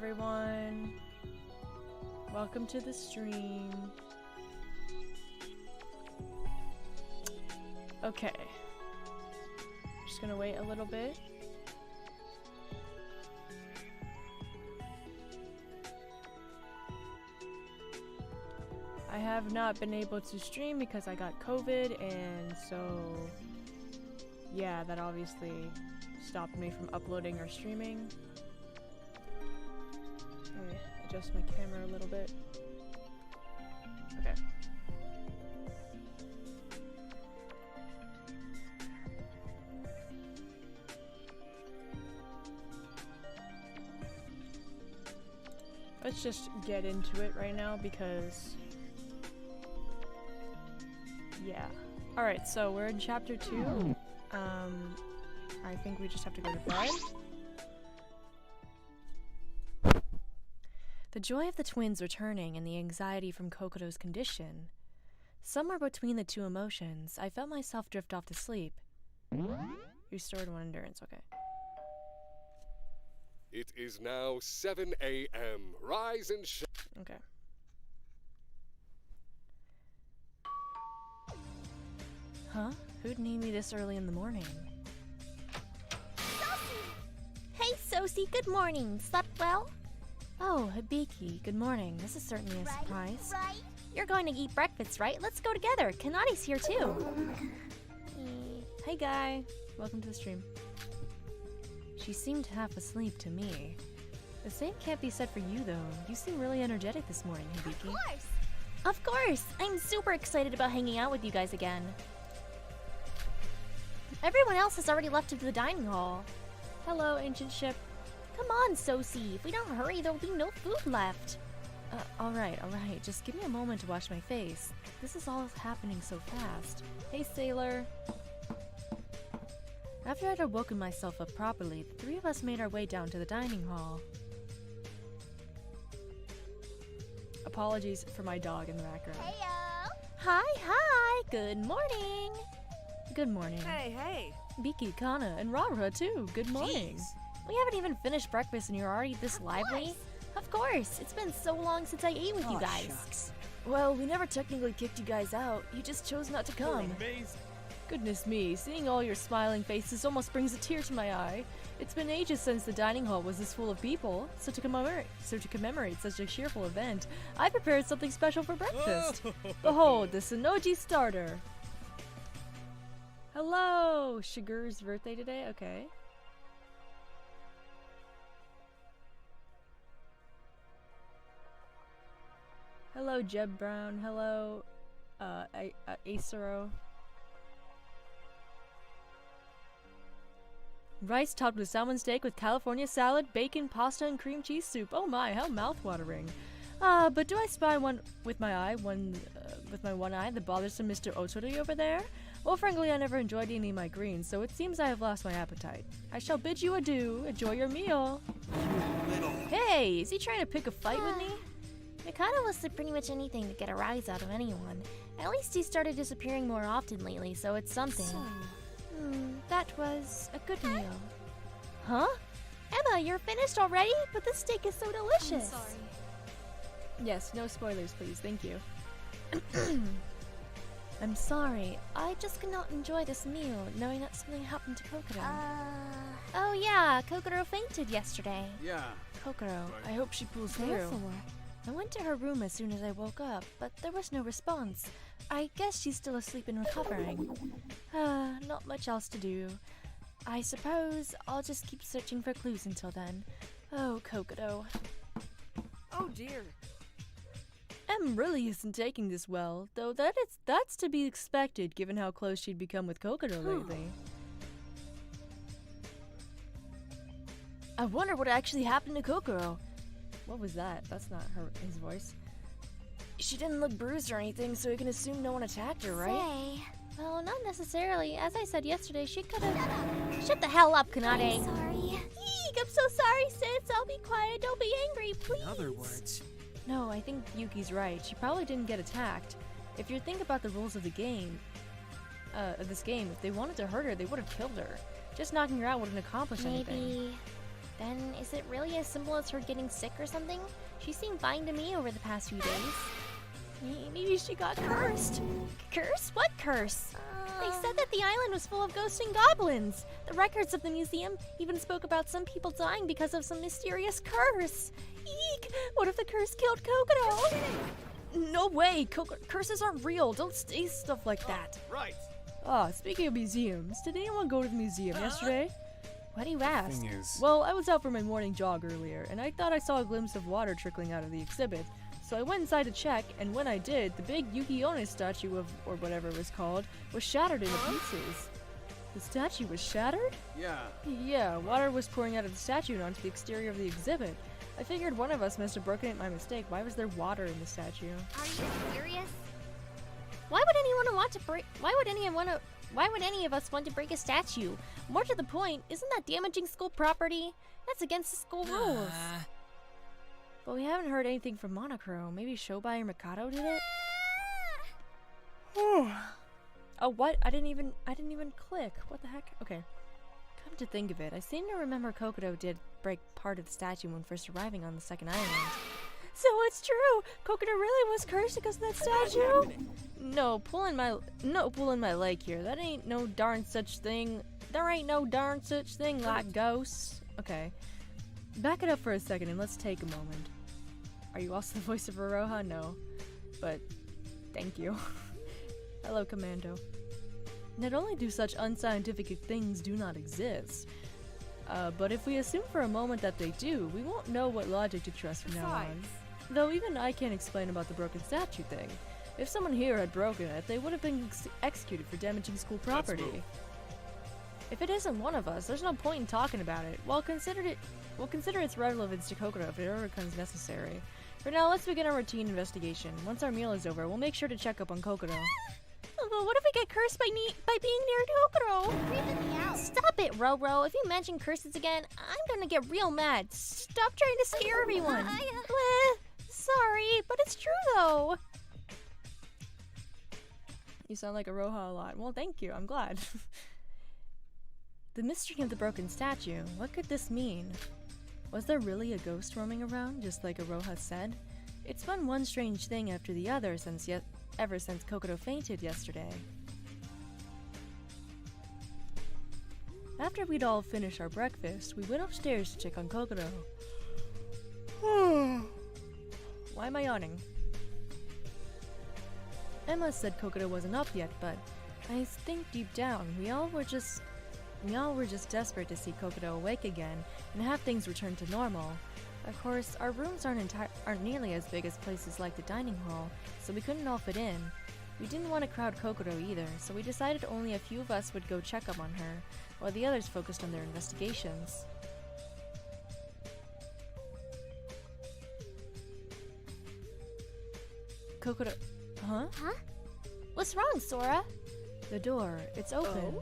everyone. Welcome to the stream. Okay. Just gonna wait a little bit. I have not been able to stream because I got COVID, and so yeah, that obviously stopped me from uploading or streaming. Let me adjust my camera a little bit. Okay. Let's just get into it right now because yeah. Alright, so we're in chapter 2. I think we just have to go to bed. The joy of the twins returning and the anxiety from Kokoto's condition. Somewhere between the two emotions, I felt myself drift off to sleep. Restored 1 endurance, okay. It is now 7 a.m. Rise and shine. Okay. Huh? Who'd need me this early in the morning? Hey, Sosie, good morning. Slept well? Oh, Hibiki, good morning. This is certainly a surprise. Right? You're going to eat breakfast, right? Let's go together. Kanari's here, too. Hey, Guy. Welcome to the stream. She seemed half asleep to me. The same can't be said for you, though. You seem really energetic this morning, Hibiki. Of course! Of course! I'm super excited about hanging out with you guys again. Everyone else has already left to the dining hall. Hello, ancient ship. Come on, Sosie. If we don't hurry, there'll be no food left. Alright. Just give me a moment to wash my face. This is all happening so fast. Hey, sailor. After I'd woken myself up properly, the 3 of us made our way down to the dining hall. Apologies for my dog in the background. Heyo! Hi! Good morning! Good morning. Hey! Biki, Kana, and Rara too. Good morning. Jeez. We haven't even finished breakfast and you're already this lively? Of course! It's been so long since I ate with you guys. Shucks. Well, we never technically kicked you guys out. You just chose not to come. Goodness me, seeing all your smiling faces almost brings a tear to my eye. It's been ages since the dining hall was this full of people, so to commemorate such a cheerful event, I prepared something special for breakfast. Behold, the Sonoji starter. Hello! Shigur's birthday today? Okay. Hello, Jeb Brown. Hello, Acero. Rice topped with salmon steak with California salad, bacon, pasta, and cream cheese soup. Oh my, how mouthwatering. But do I spy one with my eye, with my one eye, the bothersome Mr. Otori over there? Well, frankly, I never enjoyed any of my greens, so it seems I have lost my appetite. I shall bid you adieu. Enjoy your meal. Hey, is he trying to pick a fight with me? Mikado will say pretty much anything to get a rise out of anyone. At least he started disappearing more often lately, so it's something. That was a good meal. Huh? Emma, you're finished already? But this steak is so delicious. I'm sorry. Yes, no spoilers, please. Thank you. I'm sorry. I just could not enjoy this meal, knowing that something happened to Kokoro. Oh yeah, Kokoro fainted yesterday. Yeah. Kokoro, I hope she pulls through. Therefore, I went to her room as soon as I woke up, but there was no response. I guess she's still asleep and recovering. Not much else to do. I suppose I'll just keep searching for clues until then. Oh, Kokoro. Oh dear. Em really isn't taking this well, though that's to be expected given how close she'd become with Kokoro lately. I wonder what actually happened to Kokoro. What was that? That's not his voice. She didn't look bruised or anything, so we can assume no one attacked her, right? Well, not necessarily. As I said yesterday, she could've... Shut the hell up, Kanade. I'm sorry. Eek, I'm so sorry, sis. I'll be quiet. Don't be angry, please. In other words. No, I think Yuki's right. She probably didn't get attacked. If you think about the rules of the game, of this game, if they wanted to hurt her, they would have killed her. Just knocking her out wouldn't accomplish anything. Then is it really as simple as her getting sick or something? She seemed fine to me over the past few days. Maybe she got cursed. Curse? What curse? They said that the island was full of ghosts and goblins. The records of the museum even spoke about some people dying because of some mysterious curse. Eek! What if the curse killed Kokoto? No way! Curses aren't real. Don't say stuff like that. Right. Ah, speaking of museums, did anyone go to the museum yesterday? Why do you ask? Thing is, Well, I was out for my morning jog earlier, and I thought I saw a glimpse of water trickling out of the exhibit. So I went inside to check, and when I did, the big Yuki Onna statue of, or whatever it was called, was shattered into pieces. The statue was shattered? yeah. Yeah, water was pouring out of the statue and onto the exterior of the exhibit. I figured one of us must have broken it by mistake. Why was there water in the statue? Are you serious? Why would anyone want to break? Why would any of us want to break a statue? More to the point, isn't that damaging school property? That's against the school rules. But we haven't heard anything from Monochrome. Maybe Shobai or Mikado did it? Oh, what? I didn't even click. What the heck? Okay. Come to think of it, I seem to remember Kokoto did break part of the statue when first arriving on the second island. So it's true! Kokoto really was cursed because of that statue? No, pulling my leg here. That ain't no darn such thing. There ain't no darn such thing like ghosts. Okay. Back it up for a second and let's take a moment. Are you also the voice of Aroha? No. But, thank you. Hello, Commando. Not only do such unscientific things do not exist, but if we assume for a moment that they do, we won't know what logic to trust from now on. Though even I can't explain about the broken statue thing. If someone here had broken it, they would have been executed for damaging school property. If it isn't one of us, there's no point in talking about it. We'll consider its relevance to Kokoto if it ever becomes necessary. For now, let's begin our routine investigation. Once our meal is over, we'll make sure to check up on Kokoto. But what if we get cursed by being near Kokoto? Creeping me out. Stop it, Ro. If you mention curses again, I'm gonna get real mad. Stop trying to scare everyone. Sorry, but it's true though. You sound like Aroha a lot. Well, thank you. I'm glad. The mystery of the broken statue. What could this mean? Was there really a ghost roaming around, just like Aroha said? It's been one strange thing after the other ever since Kokoto fainted yesterday. After we'd all finished our breakfast, we went upstairs to check on Kokoto. Why am I yawning? Emma said Kokoto wasn't up yet, but I think deep down we all were just desperate to see Kokoto awake again and have things return to normal. Of course, our rooms aren't nearly as big as places like the dining hall, so we couldn't all fit in. We didn't want to crowd Kokoto either, so we decided only a few of us would go check up on her, while the others focused on their investigations. Kokoto... Huh? What's wrong, Sora? The door. It's open.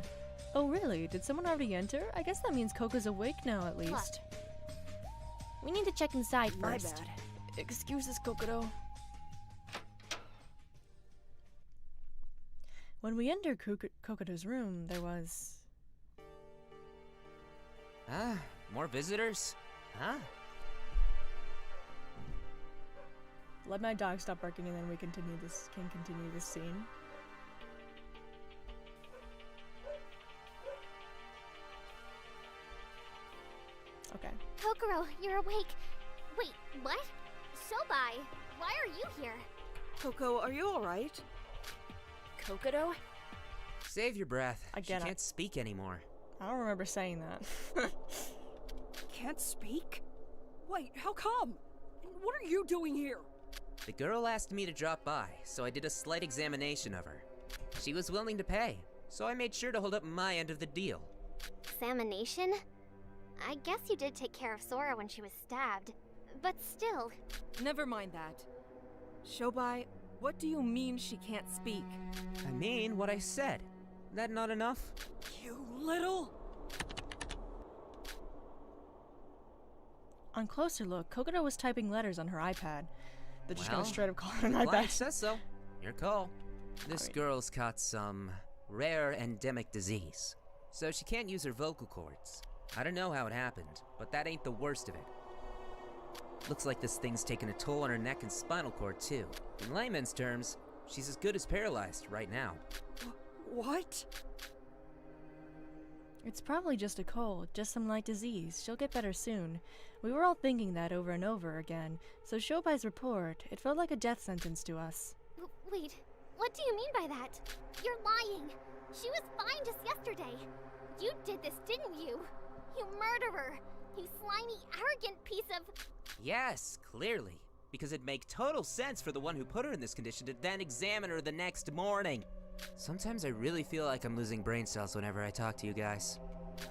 Oh, really? Did someone already enter? I guess that means Koko's awake now, at least. We need to check inside My first. bad. Excuse us, Kokoto. When we entered Kokoto's room, there was... More visitors? Huh? Let my dog stop barking and then we can continue this scene. Okay. Kokoro, you're awake. Wait, what? Shobai, why are you here? Coco, are you alright? Kokoto? Save your breath. Again, She can't speak anymore. I don't remember saying that. Can't speak? Wait, how come? What are you doing here? The girl asked me to drop by, so I did a slight examination of her. She was willing to pay, so I made sure to hold up my end of the deal. Examination? I guess you did take care of Sora when she was stabbed. But still. Never mind that. Shobai, what do you mean she can't speak? I mean what I said. That not enough? You little... On closer look, Kokoto was typing letters on her iPad. They're just gonna Well, straight up call it an Life iPad. says so. Your call. This Alright. girl's caught some rare endemic disease, so she can't use her vocal cords. I don't know how it happened, but that ain't the worst of it. Looks like this thing's taken a toll on her neck and spinal cord, too. In layman's terms, she's as good as paralyzed right now. What? It's probably just a cold, just some light disease. She'll get better soon. We were all thinking that over and over again, so Shobai's report, it felt like a death sentence to us. Wait, what do you mean by that? You're lying. She was fine just yesterday. You did this, didn't you? You murderer! You slimy, arrogant piece of... Yes, clearly. Because it'd make total sense for the one who put her in this condition to then examine her the next morning. Sometimes I really feel like I'm losing brain cells whenever I talk to you guys.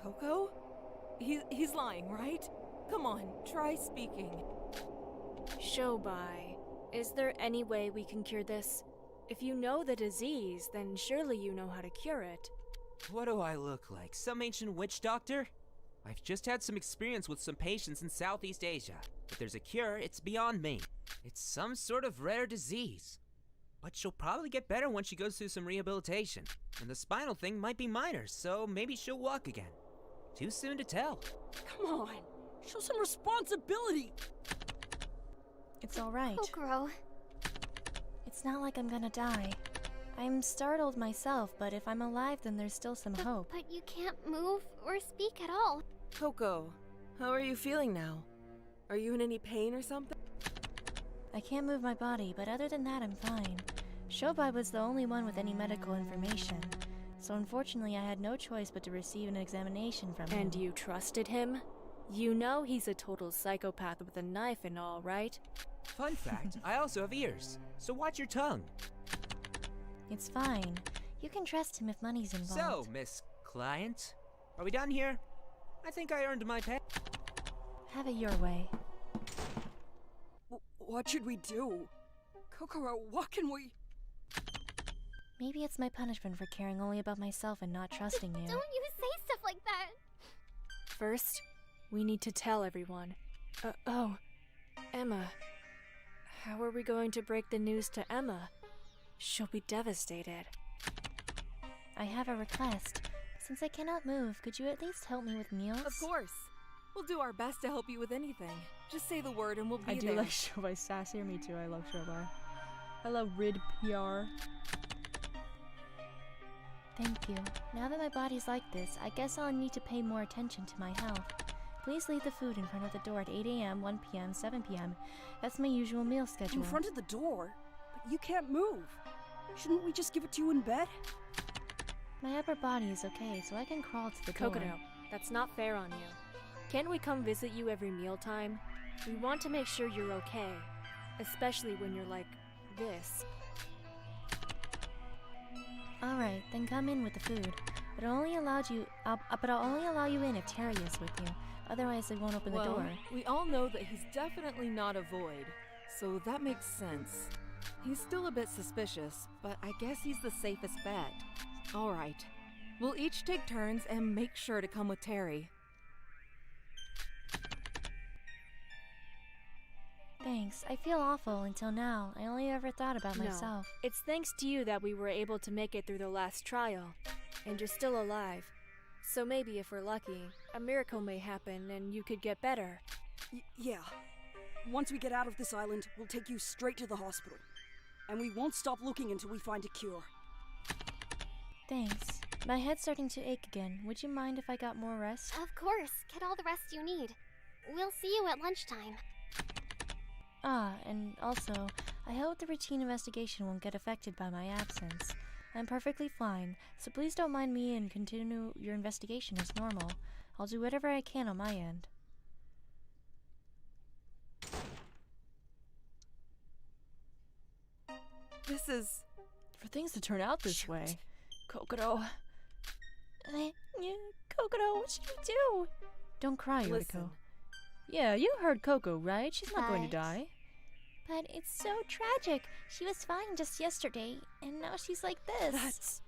Coco? He's lying, right? Come on, try speaking. Shobai, is there any way we can cure this? If you know the disease, then surely you know how to cure it. What do I look like? Some ancient witch doctor? I've just had some experience with some patients in Southeast Asia. If there's a cure, it's beyond me. It's some sort of rare disease. But she'll probably get better once she goes through some rehabilitation. And the spinal thing might be minor, so maybe she'll walk again. Too soon to tell. Come on, show some responsibility. It's alright. Kokoro. It's not like I'm gonna die. I'm startled myself, but if I'm alive, then there's still some hope. But you can't move or speak at all. Coco, how are you feeling now? Are you in any pain or something? I can't move my body, but other than that, I'm fine. Shobai was the only one with any medical information, so unfortunately I had no choice but to receive an examination from him. And you trusted him? You know he's a total psychopath with a knife and all, right? Fun fact, I also have ears, so watch your tongue. It's fine. You can trust him if money's involved. So, Miss Client, are we done here? I think I earned my pay. Have it your way. What should we do? Kokoro, what can we... Maybe it's my punishment for caring only about myself and not trusting you. Don't you say stuff like that! First, we need to tell everyone. Oh, Emma. How are we going to break the news to Emma? She'll be devastated. I have a request. Since I cannot move, could you at least help me with meals? Of course. We'll do our best to help you with anything. Just say the word and we'll be I do there. like Shobai sassier, me too. I love Shobai. I love Rid PR. Thank you. Now that my body's like this, I guess I'll need to pay more attention to my health. Please leave the food in front of the door at 8 a.m., 1 p.m., 7 p.m. That's my usual meal schedule. In front of the door? But you can't move. Shouldn't we just give it to you in bed? My upper body is okay, so I can crawl to the door. Kokoro, that's not fair on you. Can't we come visit you every mealtime? We want to make sure you're okay, especially when you're like this. Alright, then come in with the food. But I'll only allow you in if Terry is with you. Otherwise, I won't open the door. We all know that he's definitely not a void, so that makes sense. He's still a bit suspicious, but I guess he's the safest bet. Alright, we'll each take turns and make sure to come with Terry. Thanks. I feel awful until now. I only ever thought about myself. It's thanks to you that we were able to make it through the last trial. And you're still alive. So maybe if we're lucky, a miracle may happen and you could get better. Yeah. Once we get out of this island, we'll take you straight to the hospital. And we won't stop looking until we find a cure. Thanks. My head's starting to ache again. Would you mind if I got more rest? Of course, get all the rest you need. We'll see you at lunchtime. Ah, and also, I hope the routine investigation won't get affected by my absence. I'm perfectly fine, so please don't mind me and continue your investigation as normal. I'll do whatever I can on my end. This is... For things to turn out this Shoot. way. Kokoro. Kokoro, what should we do? Don't cry, Yoriko. Listen. Yeah, you heard Coco, right? She's not going to But- die. But it's so tragic. She was fine just yesterday, and now she's like this.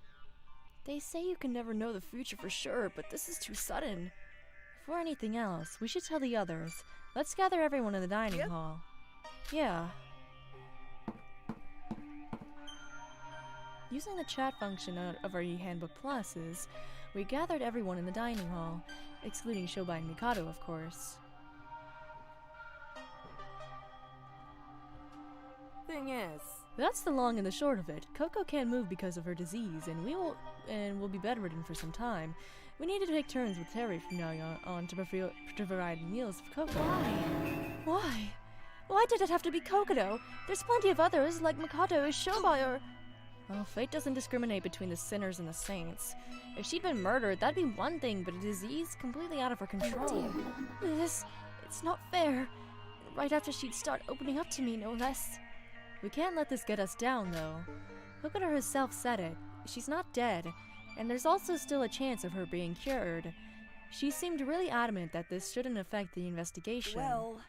They say you can never know the future for sure, but this is too sudden. Before anything else, we should tell the others. Let's gather everyone in the dining Yep. hall. Yeah. Using the chat function of our eHandbook Pluses, we gathered everyone in the dining hall. excluding Shobai and Mikado, of course. Thing is, That's the long and the short of it. Coco can't move because of her disease, and will be bedridden for some time. We need to take turns with Terry from now on to provide meals of Coco. Why? Why did it have to be Kokodo? There's plenty of others, like Mikado or Shobai or... Well, fate doesn't discriminate between the sinners and the saints. If she'd been murdered, that'd be one thing, but a disease completely out of her control. It's not fair. Right after she'd start opening up to me, no less. We can't let this get us down, though. Kokodo herself said it. She's not dead, and there's also still a chance of her being cured. She seemed really adamant that this shouldn't affect the investigation. Well,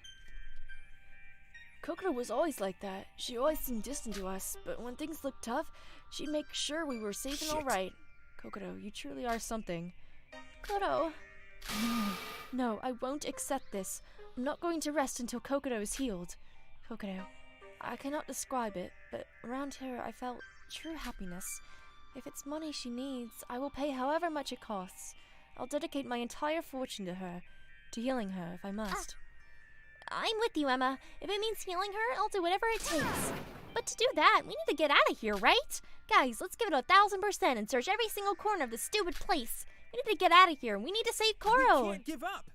Kokodo was always like that. She always seemed distant to us, but when things looked tough, she'd make sure we were safe and alright. Kokodo, you truly are something. Kokodo. No, I won't accept this. I'm not going to rest until Kokodo is healed. Kokodo, I cannot describe it, but around here I felt true happiness. If it's money she needs, I will pay however much it costs. I'll dedicate my entire fortune to her, to healing her if I must. I'm with you, Emma. If it means healing her, I'll do whatever it takes. But to do that, we need to get out of here, right? Guys, let's give it 1,000% and search every single corner of this stupid place. We need to get out of here. We need to save Koro. We can't give up.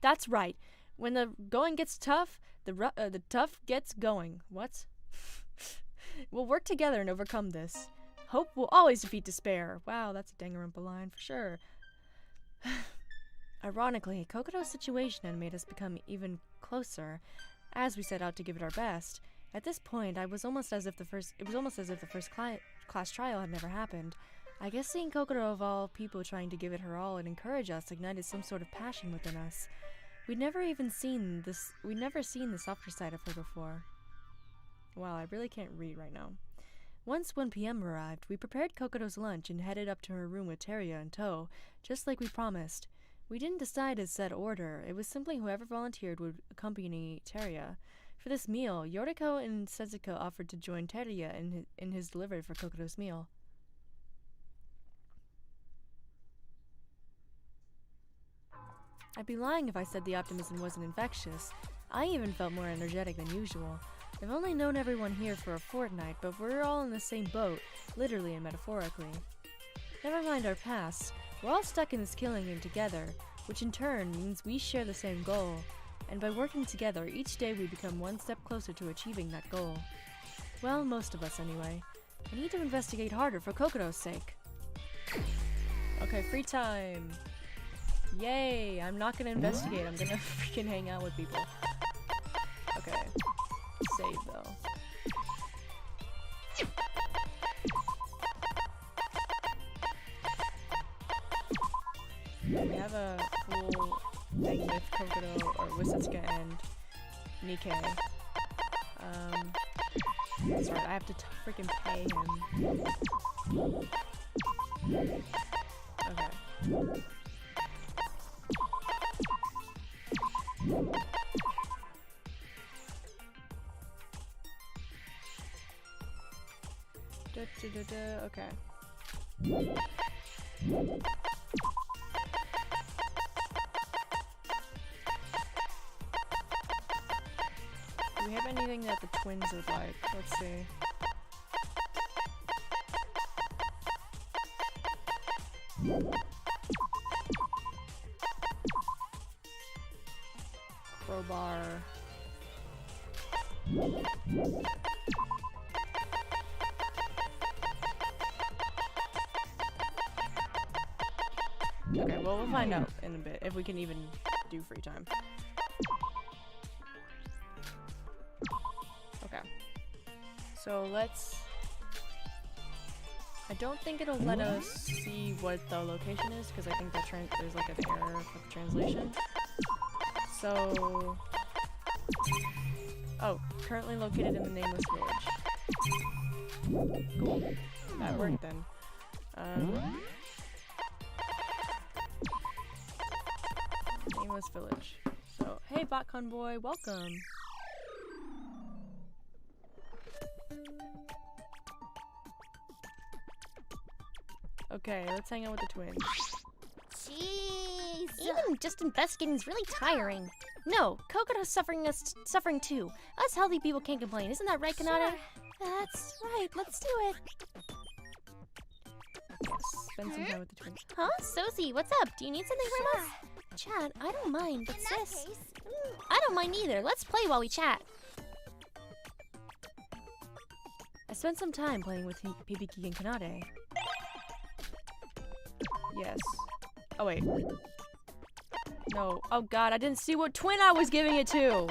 That's right. When the going gets tough, the tough gets going. What? We'll work together and overcome this. Hope will always defeat despair. Wow, that's a Danganronpa line for sure. Ironically, Kokodo's situation had made us become even closer, as we set out to give it our best. At this point, it was almost as if the first class trial had never happened. I guess seeing Kokodo of all people trying to give it her all and encourage us ignited some sort of passion within us. We'd never seen the softer side of her before. Wow, I really can't read right now. Once 1 p.m. arrived, we prepared Kokodo's lunch and headed up to her room with Teria in tow, just like we promised. We didn't decide a set order. It was simply whoever volunteered would accompany Teria. For this meal, Yoriko and Setsuko offered to join Teria in his delivery for Kokodo's meal. I'd be lying if I said the optimism wasn't infectious. I even felt more energetic than usual. I've only known everyone here for a fortnight, but we're all in the same boat, literally and metaphorically. Never mind our past. We're all stuck in this killing game together, which in turn means we share the same goal. And by working together, each day we become one step closer to achieving that goal. Well, most of us anyway. I need to investigate harder for Kokodo's sake. Okay, free time. Yay! I'm not gonna investigate, I'm gonna freaking hang out with people. Okay. Save though. We have a full thing with Kokodo, or with Setsuka and Nikkei. That's right, I have to freaking pay him. Okay. Okay. Do we have anything that the twins would like? Let's see. Crowbar. Okay, well, we'll find out in a bit if we can even do free time. Okay. So let's... I don't think it'll let us see what the location is, because I think that there's like an error with the translation. So... Oh, currently located in the Nameless Village. Cool. That worked then. Nameless Village. So, hey BotCon boy, welcome! Okay, let's hang out with the twins. Jeez, Even just investigating is really tiring. No, Kokoda's suffering too. Us healthy people can't complain. Isn't that right, Kanade? That's right. Let's do it. Yes, spend some time with the twins. Huh? Sosie, what's up? Do you need something from us? Chad, I don't mind, but sis. I don't mind either. Let's play while we chat. I spent some time playing with Hibiki and Kanade. Yes. Oh wait. No. Oh god, I didn't see what twin I was giving it to!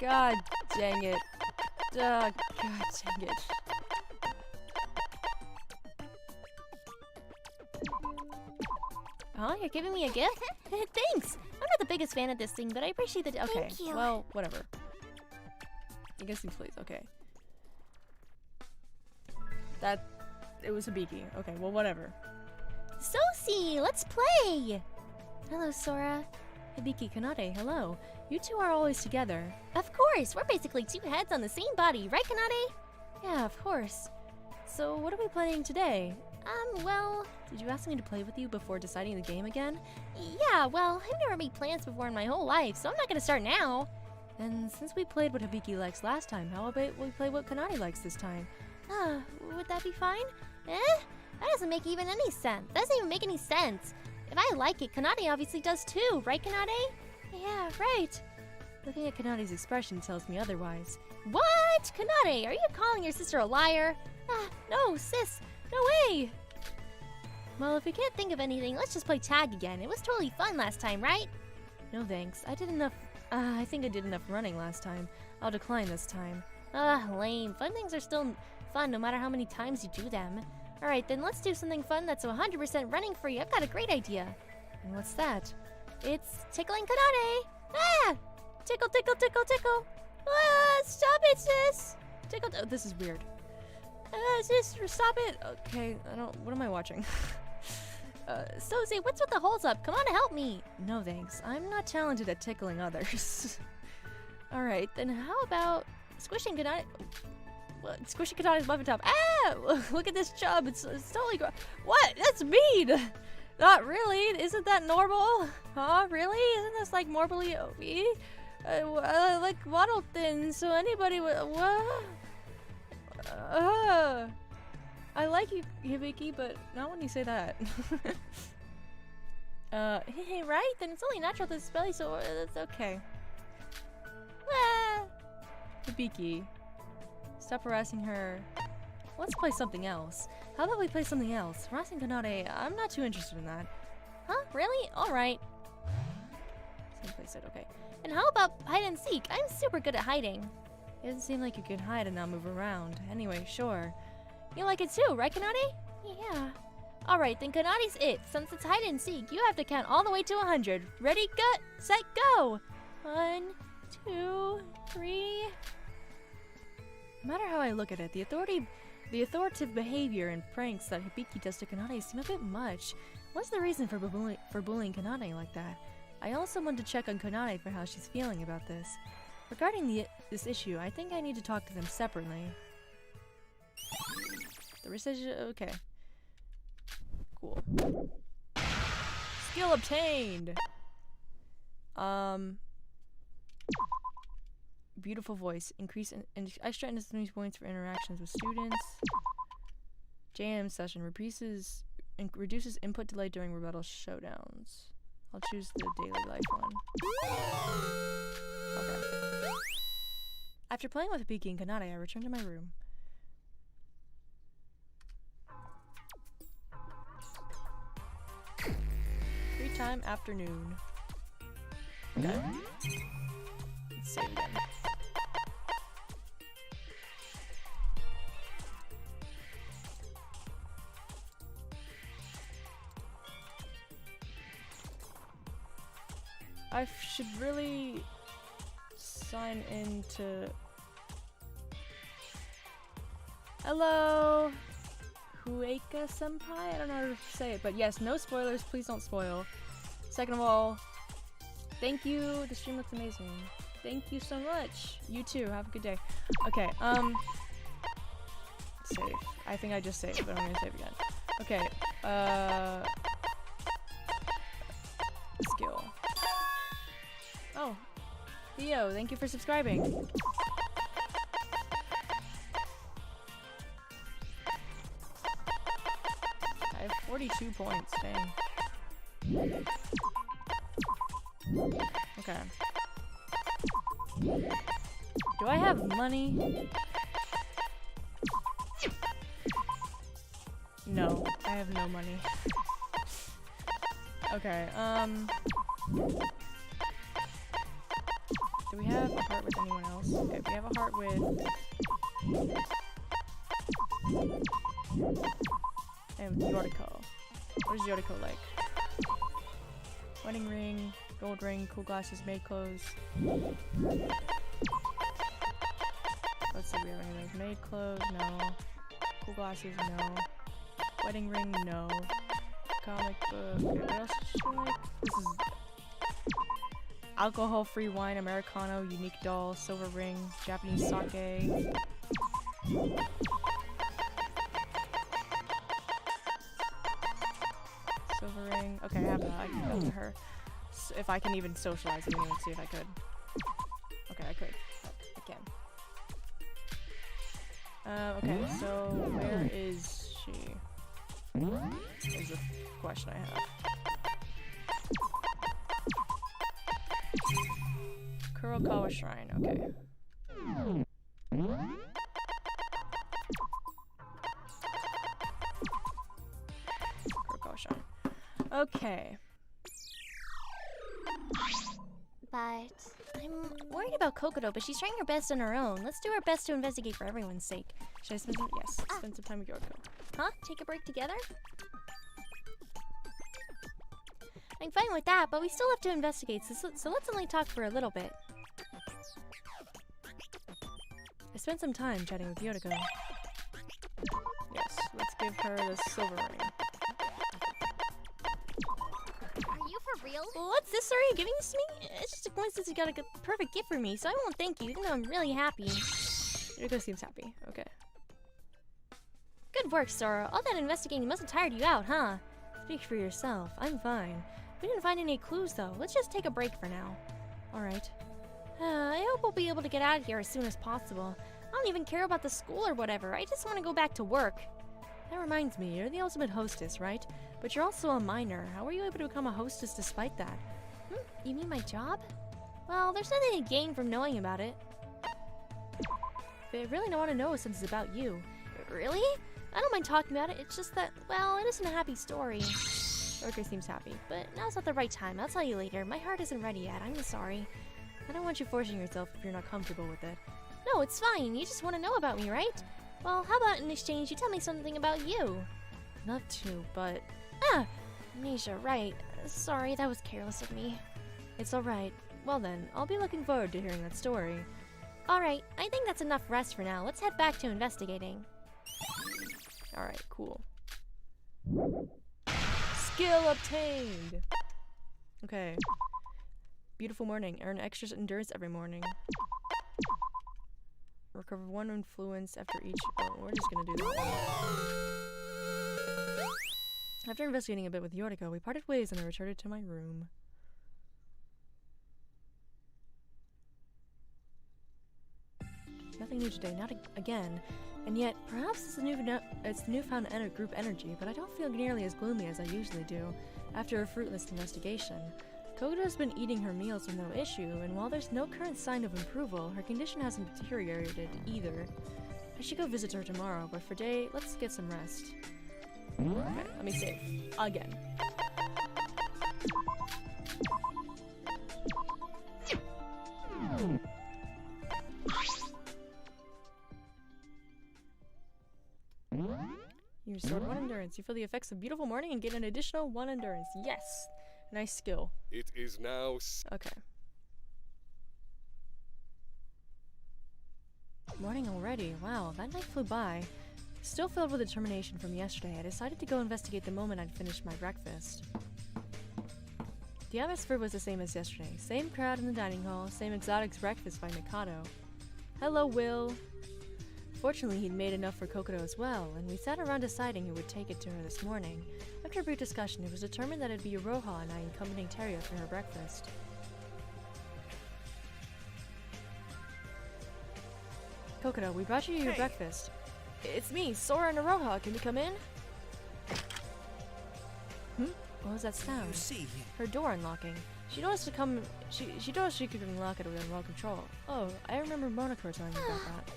God dang it. God dang it. Huh? You're giving me a gift? Thanks! I'm not the biggest fan of this thing, but I appreciate the... Okay. Thank you. Well, whatever. I guess these please. Okay. It was Hibiki. Okay, well, whatever. Sosie, let's play! Hello, Sora. Hibiki, Kanade, hello. You two are always together. Of course, we're basically two heads on the same body, right, Kanade? Yeah, of course. So, what are we playing today? Well... Did you ask me to play with you before deciding the game again? Yeah, well, I've never made plans before in my whole life, so I'm not gonna start now. And since we played what Hibiki likes last time, how about we play what Kanade likes this time? Would that be fine? That doesn't make even any sense. That doesn't even make any sense. If I like it, Kanade obviously does too, right, Kanade? Yeah, right. Looking at Kanade's expression tells me otherwise. What? Kanade, are you calling your sister a liar? No, sis, no way. Well, if we can't think of anything, let's just play tag again. It was totally fun last time, right? No thanks. I did enough. I think I did enough running last time. I'll decline this time. Lame. Fun things are still fun no matter how many times you do them. Alright, then let's do something fun that's 100% running for you. I've got a great idea. And what's that? It's tickling Kanade. Tickle, tickle, tickle, tickle. Stop it, sis. Tickle. Oh, this is weird. Sis, stop it. Okay, what am I watching? Sosie, what's with the holes up? Come on to help me. No thanks. I'm not talented at tickling others. Alright, then how about squishing Kanade? Squishing Kanade's muffin top. Look at this chub. It's totally what? That's mean. Not really. Isn't that normal? Huh? Really? Isn't this like morbidly obese? I like waddle thin, so anybody would. What? I like you, Hibiki, but not when you say that. Hey, right? Then it's only natural to spell, so that's okay. Hibiki, stop harassing her. Let's play something else. How about we play something else? Harassing Kanade, I'm not too interested in that. Huh? Really? Alright. Same place said, okay. And how about hide and seek? I'm super good at hiding. It doesn't seem like you can hide and not move around. Anyway, sure. You like it too, right, Kanade? Yeah. Alright, then Kanade's it. Since it's hide and seek, you have to count all the way to 100. Ready, gut, set, go! 1, 2, 3... No matter how I look at it, the authoritative behavior and pranks that Hibiki does to Kanade seem a bit much. What's the reason for bullying Kanade like that? I also want to check on Kanade for how she's feeling about this. Regarding this issue, I think I need to talk to them separately. The rescission, okay. Cool. Skill obtained! Beautiful voice. Increase extra industry points for interactions with students. JM session. Reduces input delay during rebuttal showdowns. I'll choose the daily life one. Okay. After playing with Hibiki and Kanade, I returned to my room. Free time afternoon. Okay. Let's save again. I should really sign into... Hello! Hueka Senpai? I don't know how to say it, but yes, no spoilers, please don't spoil. Second of all, thank you, the stream looks amazing. Thank you so much. You too, have a good day. Okay, save. I think I just saved, but I'm gonna save again. Okay, Theo, thank you for subscribing. I have 42 points, dang. Okay. Do I have money? No, I have no money. Okay, do we have a heart with anyone else? Okay, we have a heart with... and Yoriko. What is Yoriko like? Wedding ring, gold ring, cool glasses, maid clothes. Let's see if we have any of those. Maid clothes, no. Cool glasses, no. Wedding ring, no. Comic book. Okay, what else does she like? This is alcohol-free wine, Americano, unique doll, silver ring, Japanese sake. Silver ring. Okay, I have that. I can go to her. If I can even socialize, I didn't even see if I could. Okay, I could. I can. Okay, so where is she? Is the question I have. Kurokawa Shrine, okay. Kurokawa Shrine. Okay. But I'm worried about Kokodo, but she's trying her best on her own. Let's do our best to investigate for everyone's sake. Should I spend some? Yes, spend some time with Yoriko. Huh? Take a break together? I'm fine with that, but we still have to investigate, so let's only talk for a little bit. I spent some time chatting with Yoriko. Yes, let's give her the silver ring. Are you for real? What's this? Are you giving this to me? It's just a coincidence you got a good, perfect gift for me, so I won't thank you, even though I'm really happy. Yoriko seems happy. Okay. Good work, Sora. All that investigating must have tired you out, huh? Speak for yourself. I'm fine. We didn't find any clues, though. Let's just take a break for now. Alright. I hope we'll be able to get out of here as soon as possible. I don't even care about the school or whatever. I just want to go back to work. That reminds me, you're the ultimate hostess, right? But you're also a minor. How were you able to become a hostess despite that? You mean my job? Well, there's nothing to gain from knowing about it. But I really don't want to know since it's about you. Really? I don't mind talking about it. It's just that, well, it isn't a happy story. Yoriko seems happy. But now's not the right time. I'll tell you later. My heart isn't ready yet. I'm sorry. I don't want you forcing yourself if you're not comfortable with it. No, it's fine. You just want to know about me, right? Well, how about in exchange you tell me something about you? Not to, but... Amnesia, right. Sorry, that was careless of me. It's alright. Well then, I'll be looking forward to hearing that story. Alright, I think that's enough rest for now. Let's head back to investigating. Alright, cool. Skill obtained! Okay. Beautiful morning. Earn extra endurance every morning. Recover 1 influence after each... Oh, we're just gonna do that. After investigating a bit with Yoriko, we parted ways and I returned to my room. Nothing new today, not again. And yet, perhaps it's newfound group energy, but I don't feel nearly as gloomy as I usually do after a fruitless investigation. Kokodo's been eating her meals with no issue, and while there's no current sign of approval, her condition hasn't deteriorated either. I should go visit her tomorrow, but for today, let's get some rest. Okay, let me save. Again. You restored 1 endurance. You feel the effects of beautiful morning and get an additional 1 endurance. Yes! Nice skill. It is now. Okay. Morning already. Wow, that night flew by. Still filled with determination from yesterday, I decided to go investigate the moment I'd finished my breakfast. The atmosphere was the same as yesterday. Same crowd in the dining hall, same exotic breakfast by Mikado. Hello, Will. Fortunately, he'd made enough for Kokodo as well, and we sat around deciding who would take it to her this morning. After a brief discussion, it was determined that it'd be Roha and I accompanying Teria for her breakfast. Kokodo, we brought you your Hey. breakfast. It's me, Sora and Aroha. Can we come in? What was that sound? You see, Her door unlocking. She noticed to come. She noticed she could unlock it with remote control. Oh, I remember Monokuro telling me about that.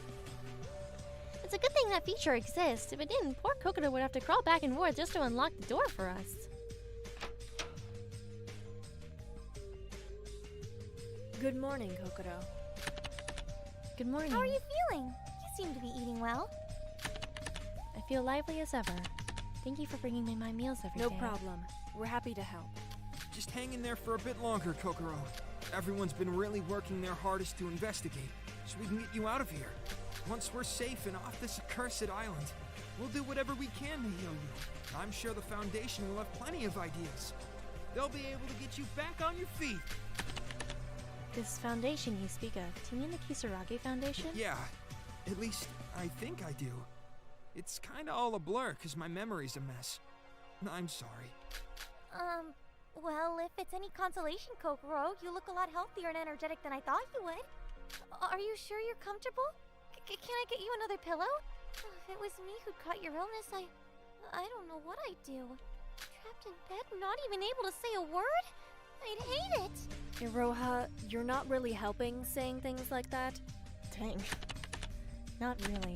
It's a good thing that feature exists. If it didn't, poor Kokodo would have to crawl back and forth just to unlock the door for us. Good morning, Kokodo. Good morning. How are you feeling? You seem to be eating well. I feel lively as ever. Thank you for bringing me my meals every day. No problem. We're happy to help. just hang in there for a bit longer, Kokoro. Everyone's been really working their hardest to investigate, so we can get you out of here. Once we're safe and off this accursed island, we'll do whatever we can to heal you. I'm sure the Foundation will have plenty of ideas. They'll be able to get you back on your feet. This foundation you speak of, do you mean the Kisaragi Foundation? Yeah, at least I think I do. It's kinda all a blur, 'cause my memory's a mess. I'm sorry. Well, if it's any consolation, Kokoro, you look a lot healthier and energetic than I thought you would. Are you sure you're comfortable? Can I get you another pillow? If it was me who'd caught your illness, I don't know what I'd do. Trapped in bed, not even able to say a word? I'd hate it. Iroha, you're not really helping saying things like that. Dang. Not really.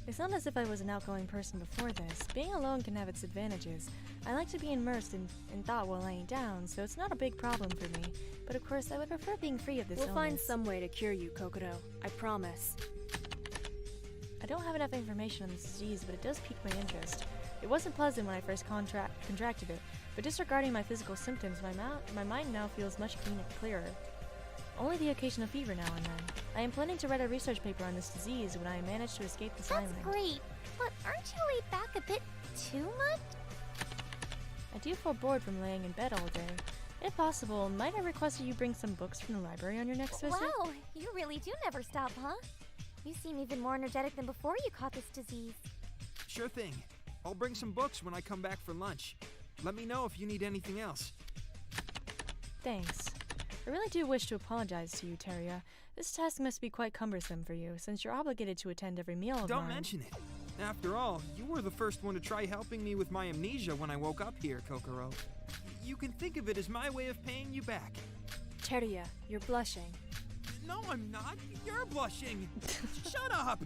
It's not as if I was an outgoing person before this. Being alone can have its advantages. I like to be immersed in thought while laying down, so it's not a big problem for me. But of course, I would prefer being free of this We'll find illness. some way to cure you, Kokodo. I promise. I don't have enough information on this disease, but it does pique my interest. It wasn't pleasant when I first contracted it, but disregarding my physical symptoms, my mind now feels much clearer. Only the occasional fever now and then. I am planning to write a research paper on this disease when I manage to escape this That's island. great, but aren't you laid back a bit too much? I do feel bored from laying in bed all day. If possible, might I request that you bring some books from the library on your next visit? Wow, you really do never stop, huh? You seem even more energetic than before you caught this disease. Sure thing. I'll bring some books when I come back for lunch. Let me know if you need anything else. Thanks. I really do wish to apologize to you, Teria. This task must be quite cumbersome for you, since you're obligated to attend every meal of Don't mine. mention it. After all, you were the first one to try helping me with my amnesia when I woke up here, Kokoro. You can think of it as my way of paying you back. Teria, you're blushing. No, I'm not. You're blushing. Shut up.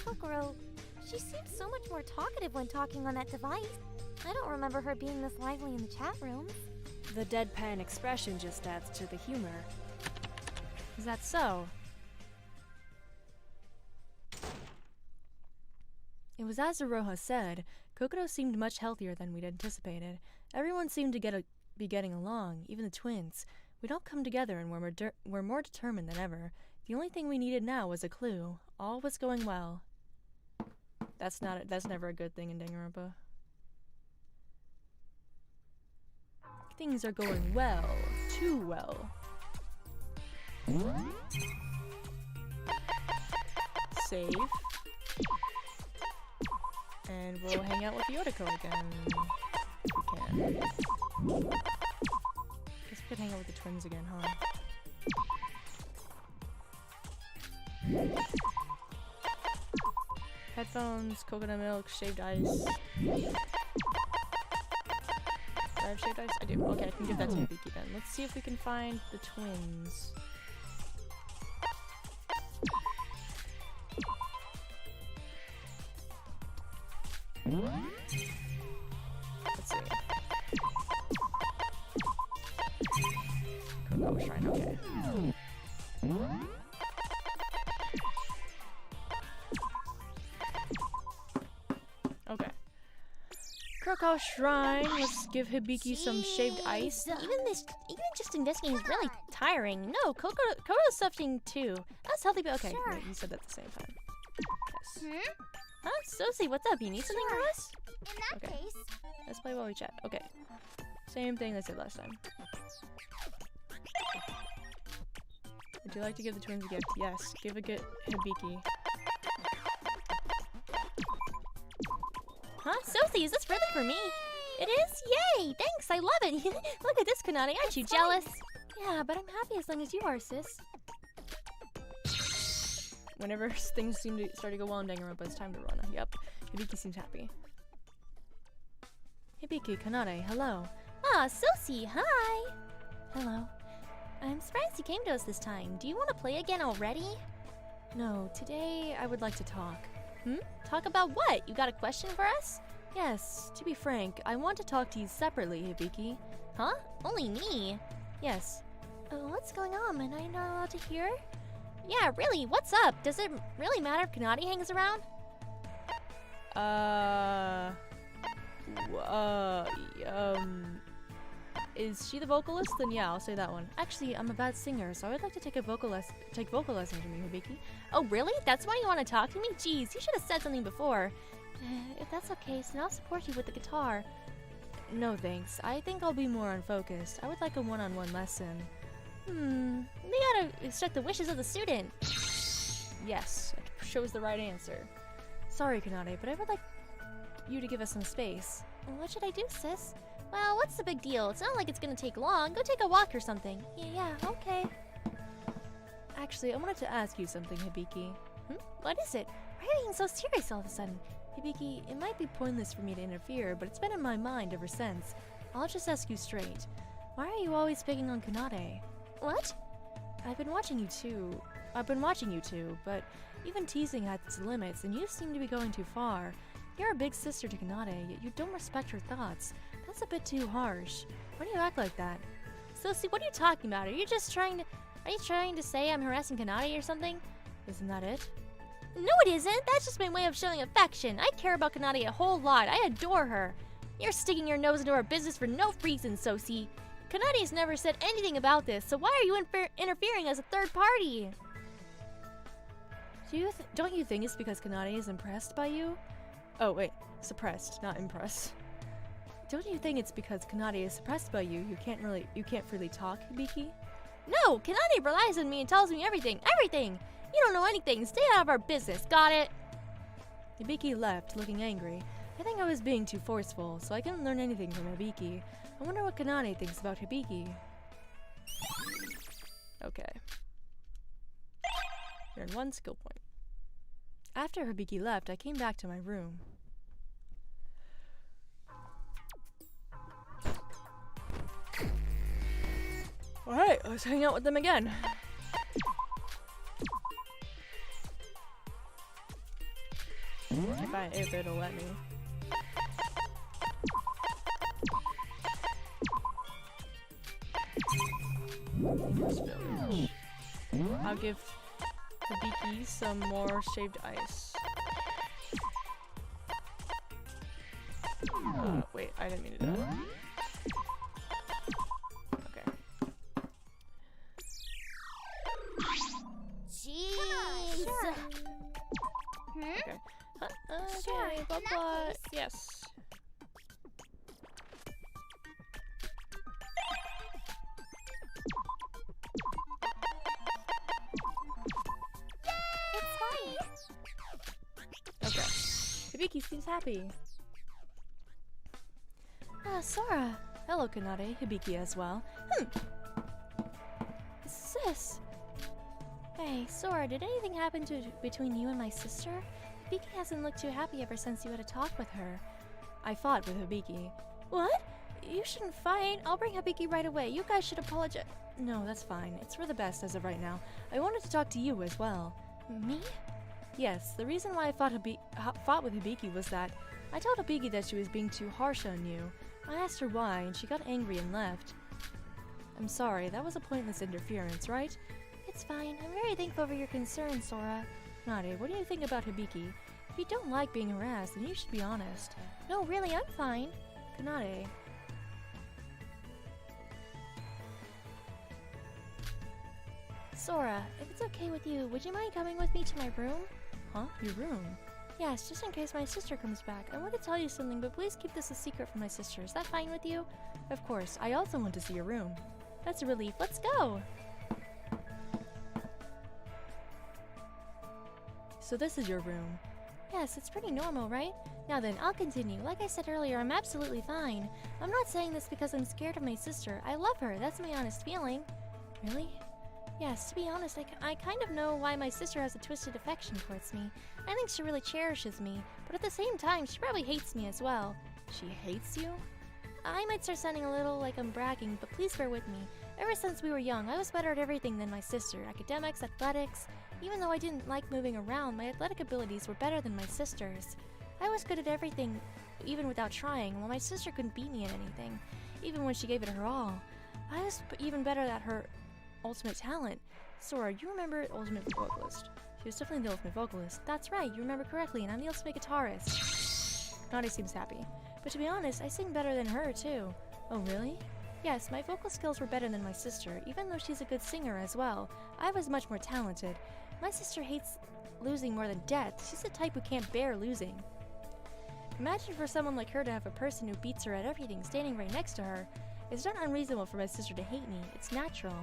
Kokoro, she seems so much more talkative when talking on that device. I don't remember her being this lively in the chat rooms. The deadpan expression just adds to the humor. Is that so? It was as Iroha said, Kokodo seemed much healthier than we'd anticipated. Everyone seemed to be getting along, even the twins. We'd all come together and were more determined than ever. The only thing we needed now was a clue. All was going well. That's never a good thing in Danganronpa. Things are going well. Too well. Save. And we'll hang out with Yotoko again. If we can. Guess we could hang out with the twins again, huh? Headphones, coconut milk, shaved ice. Do I have shaved ice? I do. Okay, I can give that to Hibiki then. Let's see if we can find the twins. Let's see. Cocoa Shrine, okay. Okay. Krakow Shrine. Let's give Hibiki some shaved ice. Even just investigating is really tiring. No, Kokodo's suffering too. That's healthy, but okay. Sure. Wait, you said that at the same time. Yes. Hmm? Huh? Sosie, what's up? You need something from us? In that Okay. case, Let's play while we chat. Okay. Same thing I said last time. Would you like to give the twins a gift? Yes. Give a gift, Hibiki. huh? Sosie, is this really for me? It is? Yay! Thanks, I love it. Look at this, Kanani. Aren't you jealous? Yeah, but I'm happy as long as you are, sis. Whenever things seem to start to go well in Danganronpa, it's time to run. Yep. Hibiki seems happy. Hibiki, Kanade, hello. Ah, Sosi, hi! Hello. I'm surprised you came to us this time. Do you want to play again already? No, today I would like to talk. Talk about what? You got a question for us? Yes, to be frank, I want to talk to you separately, Hibiki. Huh? Only me? Yes. What's going on? Am I not allowed to hear? Yeah, really, what's up? Does it really matter if Kanade hangs around? Is she the vocalist? Then yeah, I'll say that one. Actually, I'm a bad singer, so I would like to take vocal lessons from you, Hibiki. Oh, really? That's why you want to talk to me? Jeez, you should have said something before. If that's okay, so I'll support you with the guitar. No thanks. I think I'll be more unfocused. I would like a one-on-one lesson. We gotta respect the wishes of the student. Yes, it shows the right answer. Sorry, Kanade, but I would like you to give us some space. What should I do, sis? Well, what's the big deal? It's not like it's gonna take long. Go take a walk or something. Yeah, okay. Actually, I wanted to ask you something, Hibiki. What is it? Why are you being so serious all of a sudden? Hibiki, it might be pointless for me to interfere, but it's been in my mind ever since. I'll just ask you straight. Why are you always picking on Kanade? What? I've been watching you two, but even teasing has its limits, and you seem to be going too far. You're a big sister to Kanade, yet you don't respect her thoughts. That's a bit too harsh. Why do you act like that? Sosi, what are you talking about? Are you trying to say I'm harassing Kanade or something? Isn't that it? No, it isn't. That's just my way of showing affection. I care about Kanade a whole lot. I adore her. You're sticking your nose into our business for no reason, Sosi. Kanade's never said anything about this, so why are you interfering as a third party? Don't you think it's because Kanade is impressed by you? Oh, wait. Suppressed, not impressed. Don't you think it's because Kanade is suppressed by you? You can't freely talk, Hibiki? No, Kanade relies on me and tells me everything. Everything! You don't know anything. Stay out of our business. Got it? Hibiki left, looking angry. I think I was being too forceful, so I couldn't learn anything from Hibiki. I wonder what Kanade thinks about Hibiki. Okay. Earn 1 skill point. After Hibiki left, I came back to my room. Alright, let's hang out with them again. If it'll let me. Village. I'll give Hibiki some more shaved ice. Wait, I didn't mean to do that. Okay. Jeez. Okay. Sure, Okay, in blah that blah. case- Yes. It's fine. Okay. Hibiki seems happy. Sora. Hello, Kanade. Hibiki as well. Sis. Hey, Sora, did anything happen between you and my sister? Hibiki hasn't looked too happy ever since you had a talk with her. I fought with Hibiki. What? You shouldn't fight. I'll bring Hibiki right away. You guys should apologize. No, that's fine. It's for the best as of right now. I wanted to talk to you as well. Me? Yes, the reason why I fought with Hibiki was that I told Hibiki that she was being too harsh on you. I asked her why, and she got angry and left. I'm sorry, that was a pointless interference, right? It's fine. I'm very thankful for your concern, Sora. Nade, what do you think about Hibiki? If you don't like being harassed, then you should be honest. No, really, I'm fine. Kanade. Sora, if it's okay with you, would you mind coming with me to my room? Huh? Your room? Yes, just in case my sister comes back. I want to tell you something, but please keep this a secret from my sister. Is that fine with you? Of course. I also want to see your room. That's a relief. Let's go! So this is your room. Yes, it's pretty normal, right? Now then, I'll continue. Like I said earlier, I'm absolutely fine. I'm not saying this because I'm scared of my sister. I love her. That's my honest feeling. Really? Yes, to be honest, I kind of know why my sister has a twisted affection towards me. I think she really cherishes me, but at the same time, she probably hates me as well. She hates you? I might start sounding a little like I'm bragging, but please bear with me. Ever since we were young, I was better at everything than my sister. Academics, athletics. Even though I didn't like moving around, my athletic abilities were better than my sister's. I was good at everything, even without trying, while my sister couldn't beat me at anything, even when she gave it her all. I was even better at her ultimate talent. Sora, you remember ultimate vocalist? She was definitely the ultimate vocalist. That's right, you remember correctly, and I'm the ultimate guitarist. Naughty seems happy. But to be honest, I sing better than her, too. Oh, really? Yes, my vocal skills were better than my sister, even though she's a good singer as well. I was much more talented. My sister hates losing more than death. She's the type who can't bear losing. Imagine for someone like her to have a person who beats her at everything standing right next to her. It's not unreasonable for my sister to hate me. It's natural.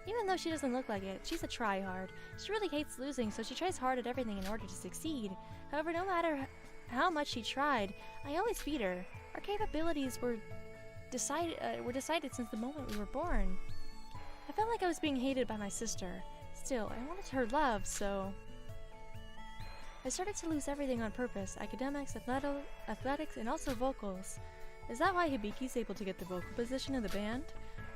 Even though she doesn't look like it, she's a try-hard. She really hates losing, so she tries hard at everything in order to succeed. However, no matter how much she tried, I always beat her. Our capabilities were decided since the moment we were born. I felt like I was being hated by my sister. Still, I wanted her love, so I started to lose everything on purpose. Academics, athletics, and also vocals. Is that why Hibiki's able to get the vocal position in the band?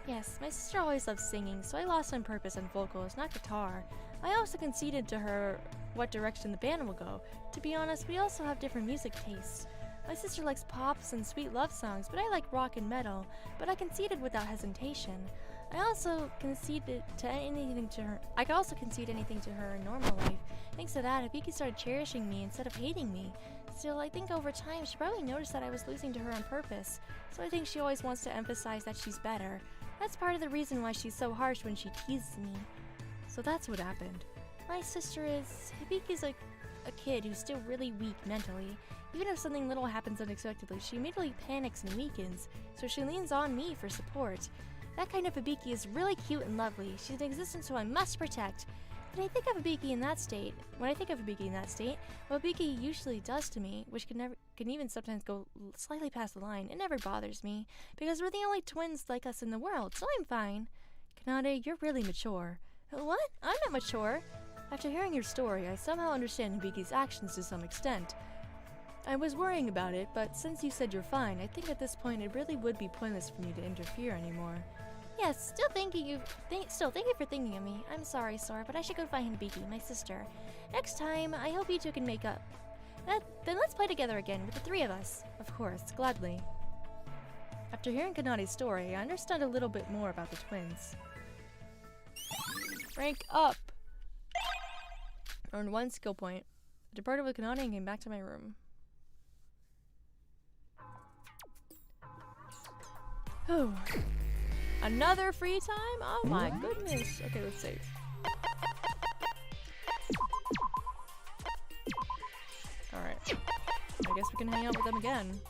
Yes, my sister always loved singing, so I lost on purpose on vocals, not guitar. I also conceded to her what direction the band will go. To be honest, we also have different music tastes. My sister likes pops and sweet love songs, but I like rock and metal, but I conceded without hesitation. I also conceded to anything to her. I could also concede anything to her in normal life. Thanks to that, Hibiki started cherishing me instead of hating me. Still, I think over time she probably noticed that I was losing to her on purpose, so I think she always wants to emphasize that she's better. That's part of the reason why she's so harsh when she teases me. So that's what happened. My sister is... Hibiki's a kid who's still really weak mentally. Even if something little happens unexpectedly, she immediately panics and weakens, so she leans on me for support. That kind of Hibiki is really cute and lovely. She's an existence who I must protect. When I think of Hibiki in that state, what Hibiki usually does to me, which can even sometimes go slightly past the line, it never bothers me, because we're the only twins like us in the world, so I'm fine. Kanade, you're really mature. What? I'm not mature. After hearing your story, I somehow understand Hibiki's actions to some extent. I was worrying about it, but since you said you're fine, I think at this point it really would be pointless for me to interfere anymore. Yes, thank you for thinking of me. I'm sorry, Sora, but I should go find Hibiki, my sister. Next time, I hope you two can make up. Then let's play together again, with the three of us. Of course, gladly. After hearing Kanade's story, I understand a little bit more about the twins. Rank up! Earned 1 skill point. I departed with Kanade and came back to my room. Oh. Another free time? Oh my goodness. Okay, let's save. Alright. I guess we can hang out with them again.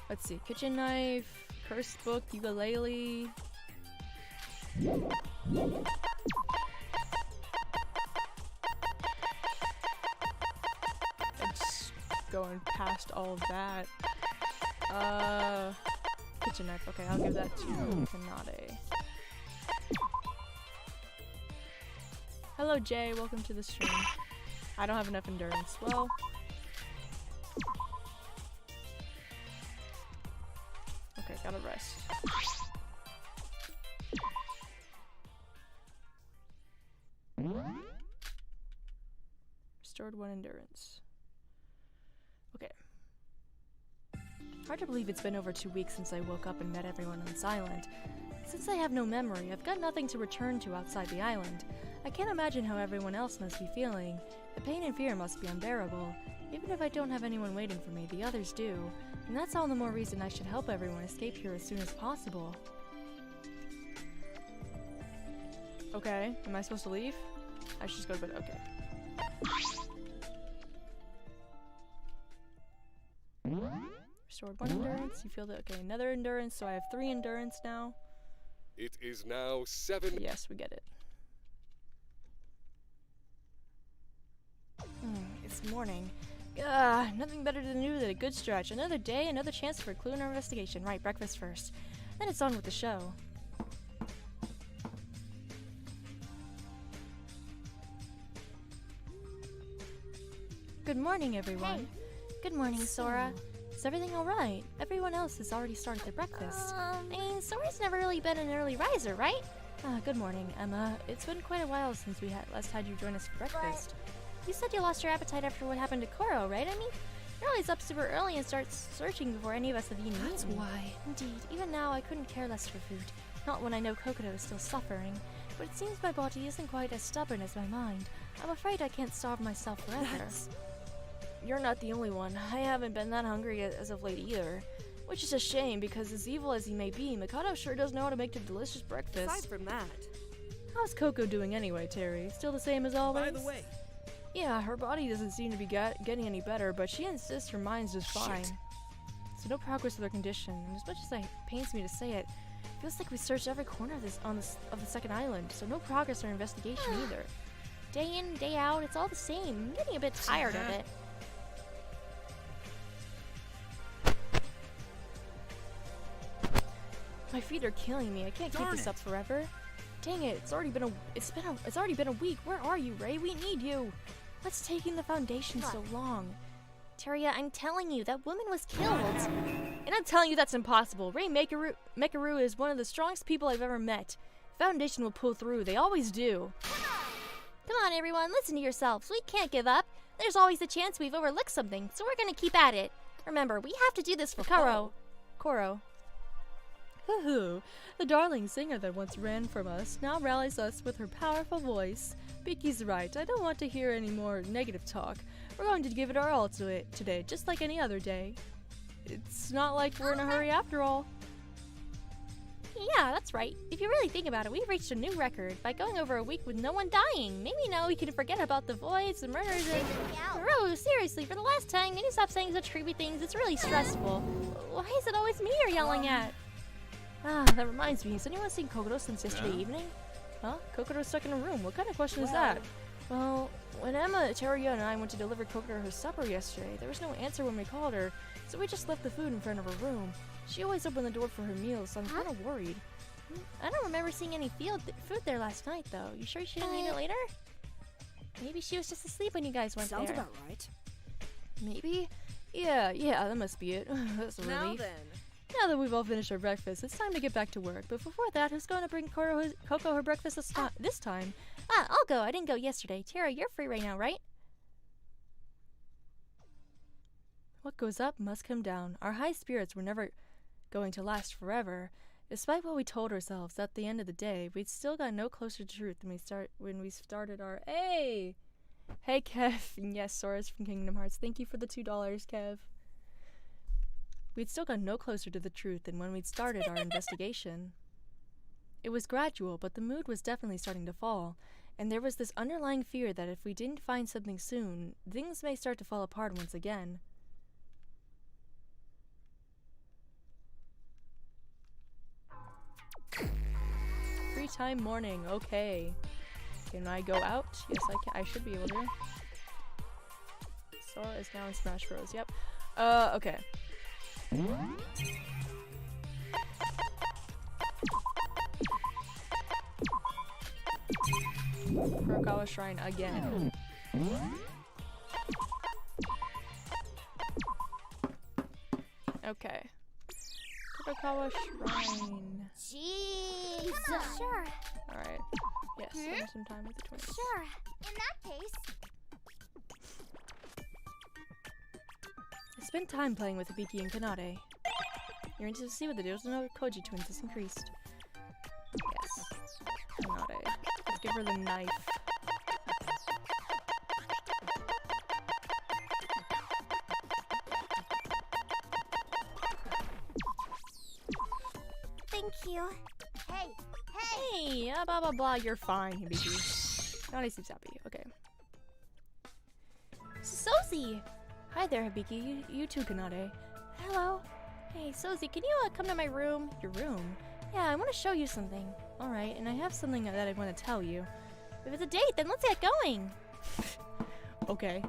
Let's see. Kitchen knife, cursed book, ukulele. It's going past all of that. Kitchen knife. Okay, I'll give that to Kanade. Hello, Jay. Welcome to the stream. I don't have enough endurance. Well, okay, gotta rest. Restored 1 endurance. Okay. Hard to believe it's been over 2 weeks since I woke up and met everyone on this island. Since I have no memory, I've got nothing to return to outside the island. I can't imagine how everyone else must be feeling. The pain and fear must be unbearable. Even if I don't have anyone waiting for me, the others do. And that's all the more reason I should help everyone escape here as soon as possible. Okay, am I supposed to leave? I should just go to bed. Okay. Restored 1 endurance. You feel that? Okay, another endurance. So I have 3 endurance now. It is now 7. Yes, we get it. It's morning. Nothing better to do than a good stretch. Another day, another chance for a clue in our investigation. Right, breakfast first. Then it's on with the show. Good morning, everyone. Good morning, Sora. Is everything alright? Everyone else has already started their breakfast. I mean, Sora's never really been an early riser, right? Good morning, Emma. It's been quite a while since we last had you join us for breakfast. You said you lost your appetite after what happened to Koro, right? I mean, you're always up super early and start searching before any of us have even That's eaten. why. Indeed, even now I couldn't care less for food. Not when I know Kokodo is still suffering. But it seems my body isn't quite as stubborn as my mind. I'm afraid I can't starve myself forever. You're not the only one. I haven't been that hungry as of late either. Which is a shame, because as evil as he may be, Mikado sure does know how to make a delicious breakfast. Aside from that, How's Coco doing anyway, Terry? Still the same as always? By the way, Yeah, her body doesn't seem to be getting any better, but she insists her mind's just fine. So no progress with her condition, and as much as it pains me to say it, it feels like we searched every corner of the second island, so no progress or investigation either. Day in, day out, it's all the same. I'm getting a bit tired of it. My feet are killing me. I can't keep Darn this it. up forever. Dang it! It's already been a week. Where are you, Ray? We need you. What's taking the Foundation so long? Teria, I'm telling you, that woman was killed. And I'm telling you that's impossible. Ray Mekaru is one of the strongest people I've ever met. Foundation will pull through. They always do. Come on, everyone, listen to yourselves. We can't give up. There's always a chance we've overlooked something, so we're gonna keep at it. Remember, we have to do this for Koro. Koro. Hoo-hoo. The darling singer that once ran from us now rallies us with her powerful voice. Biki's right. I don't want to hear any more negative talk. We're going to give it our all to it today, just like any other day. It's not like we're in a hurry after all. Yeah, that's right. If you really think about it, we've reached a new record by going over a week with no one dying. Maybe now we can forget about the voids, the murders, and... Rose, seriously, for the last time, can you stop saying such creepy things? It's really stressful. Why is it always me you're yelling at? Ah, that reminds me. Has anyone seen Kokodo since yesterday evening? Huh? Kokodo's stuck in a room. What kind of question is that? Well, when Emma, Teria, and I went to deliver Kokodo her supper yesterday, there was no answer when we called her, so we just left the food in front of her room. She always opened the door for her meals, so I'm kind of worried. I don't remember seeing any food there last night, though. You sure she didn't eat it later? Maybe she was just asleep when you guys went Sounds there. about right. Maybe? Yeah, that must be it. That's a now relief. then. Now that we've all finished our breakfast, it's time to get back to work. But before that, who's going to bring Coco her breakfast this time? I'll go. I didn't go yesterday. Tara, you're free right now, right? What goes up must come down. Our high spirits were never going to last forever. Despite what we told ourselves, at the end of the day, we'd still got no closer to truth when we started our... Hey, Kev. Yes, Sora's from Kingdom Hearts. Thank you for the $2, Kev. We'd still got no closer to the truth than when we'd started our investigation. It was gradual, but the mood was definitely starting to fall, and there was this underlying fear that if we didn't find something soon, things may start to fall apart once again. Free time morning, okay. Can I go out? Yes, I can. I should be able to. Sora is now in Smash Bros. Yep. Okay. Kurokawa Shrine again. Okay. Kurokawa Shrine. Jeez. Sure. Alright. Yes, spend some time with the twins. Sure. In that case. I spent time playing with Ibiki and Kanade. Your intimacy with the Dozono Koji twins has increased. Yes. Kanade. Let's give her the knife. Thank you. Hey. Hey, blah blah blah, you're fine, Hibiki. Kanade seems happy. Okay. Sozi. Hi there, Hibiki. You too, Kanade. Hello. Hey, Sozi, can you come to my room? Your room? Yeah, I want to show you something. Alright, and I have something that I want to tell you. If it's a date, then let's get going. Okay.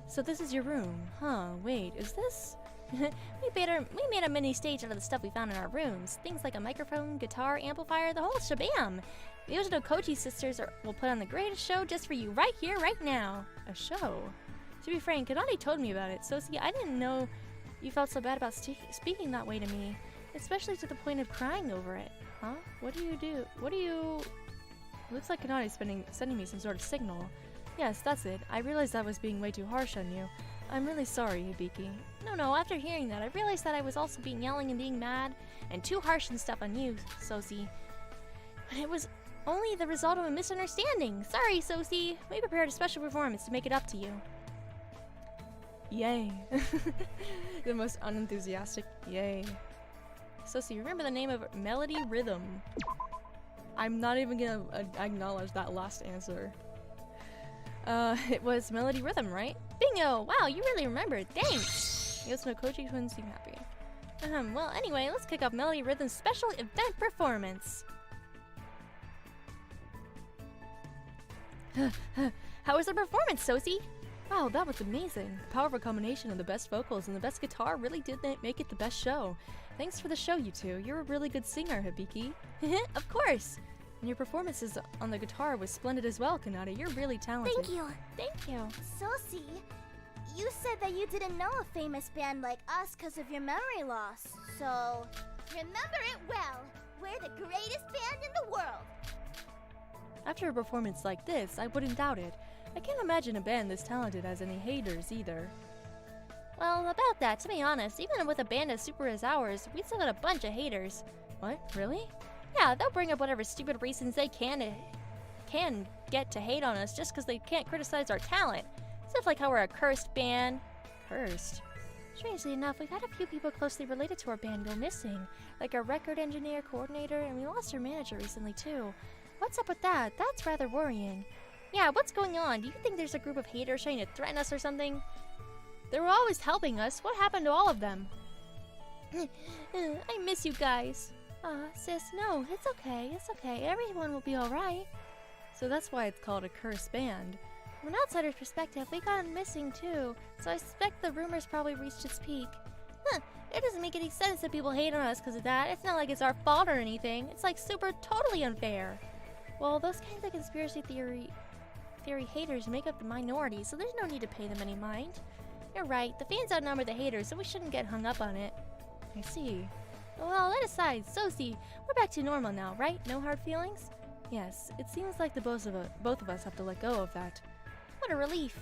So this is your room. Huh, wait, is this... we made a mini stage out of the stuff we found in our rooms. Things like a microphone, guitar, amplifier, the whole shabam. The Ojito Koji sisters will put on the greatest show just for you right here, right now. A show? To be frank, Kanade told me about it, so see, I didn't know you felt so bad about speaking that way to me. Especially to the point of crying over it. Huh? What do you do? What do you... Looks like Kanade's sending me some sort of signal. Yes, that's it. I realized I was being way too harsh on you. I'm really sorry, Hibiki. No, after hearing that, I realized that I was also being yelling and being mad, and too harsh and stuff on you, Sosie. But it was only the result of a misunderstanding. Sorry, Sosie. We prepared a special performance to make it up to you. Yay. The most unenthusiastic yay. Sosie, remember the name of Melody Rhythm. I'm not even gonna acknowledge that last answer. It was Melody Rhythm, right? Bingo! Wow, you really remembered. Thanks! The Ojito Koji twins seem happy. Well, anyway, let's kick off Melody Rhythm's special event performance. How was the performance, Sosie? Wow, that was amazing. The powerful combination of the best vocals and the best guitar really did make it the best show. Thanks for the show, you two. You're a really good singer, Hibiki. Of course! And your performances on the guitar was splendid as well, Kanade. You're really talented. Thank you. Thank you. Sosie, you said that you didn't know a famous band like us because of your memory loss. So, remember it well. We're the greatest band in the world. After a performance like this, I wouldn't doubt it. I can't imagine a band this talented has any haters either. Well, about that, to be honest, even with a band as super as ours, we still got a bunch of haters. What? Really? Yeah, they'll bring up whatever stupid reasons they can get to hate on us just because they can't criticize our talent. Stuff like how we're a cursed band. Cursed? Strangely enough, we've had a few people closely related to our band go missing, like our record engineer, coordinator, and we lost our manager recently too. What's up with that? That's rather worrying. Yeah, what's going on? Do you think there's a group of haters trying to threaten us or something? They were always helping us. What happened to all of them? I miss you guys. Sis, no, it's okay. It's okay. Everyone will be alright. So that's why it's called a cursed band. From an outsider's perspective, we got missing too, so I suspect the rumors probably reached its peak. It doesn't make any sense that people hate on us because of that. It's not like it's our fault or anything. It's like super totally unfair. Well, those kinds of conspiracy theory haters make up the minority, so there's no need to pay them any mind. You're right, the fans outnumber the haters, so we shouldn't get hung up on it. I see. Well, that aside, Sosie, we're back to normal now, right? No hard feelings? Yes, it seems like the both of us have to let go of that. What a relief.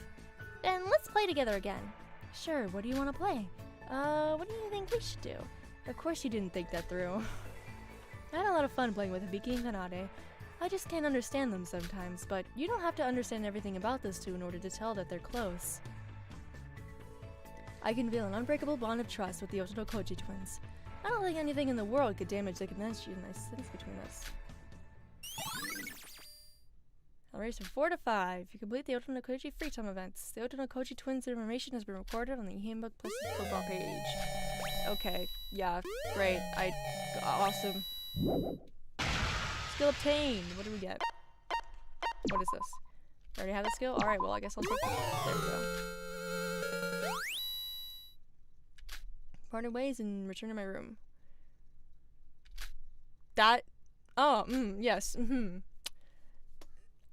Then let's play together again. Sure, what do you want to play? What do you think we should do? Of course you didn't think that through. I had a lot of fun playing with Hibiki and Kanade. I just can't understand them sometimes, but you don't have to understand everything about those two in order to tell that they're close. I can feel an unbreakable bond of trust with the Ojito Koji twins. I don't think anything in the world could damage the connection I sense between us. I'll raise from 4 to 5. You complete the Ojito Koji free time events. The Ojito Koji twins' information has been recorded on the handbook plus football page. Okay, yeah, great. Awesome. Skill obtained. What do we get? What is this? I already have the skill? Alright, well, I guess I'll take it. There we go. Parted ways and return to my room. That? Oh, yes.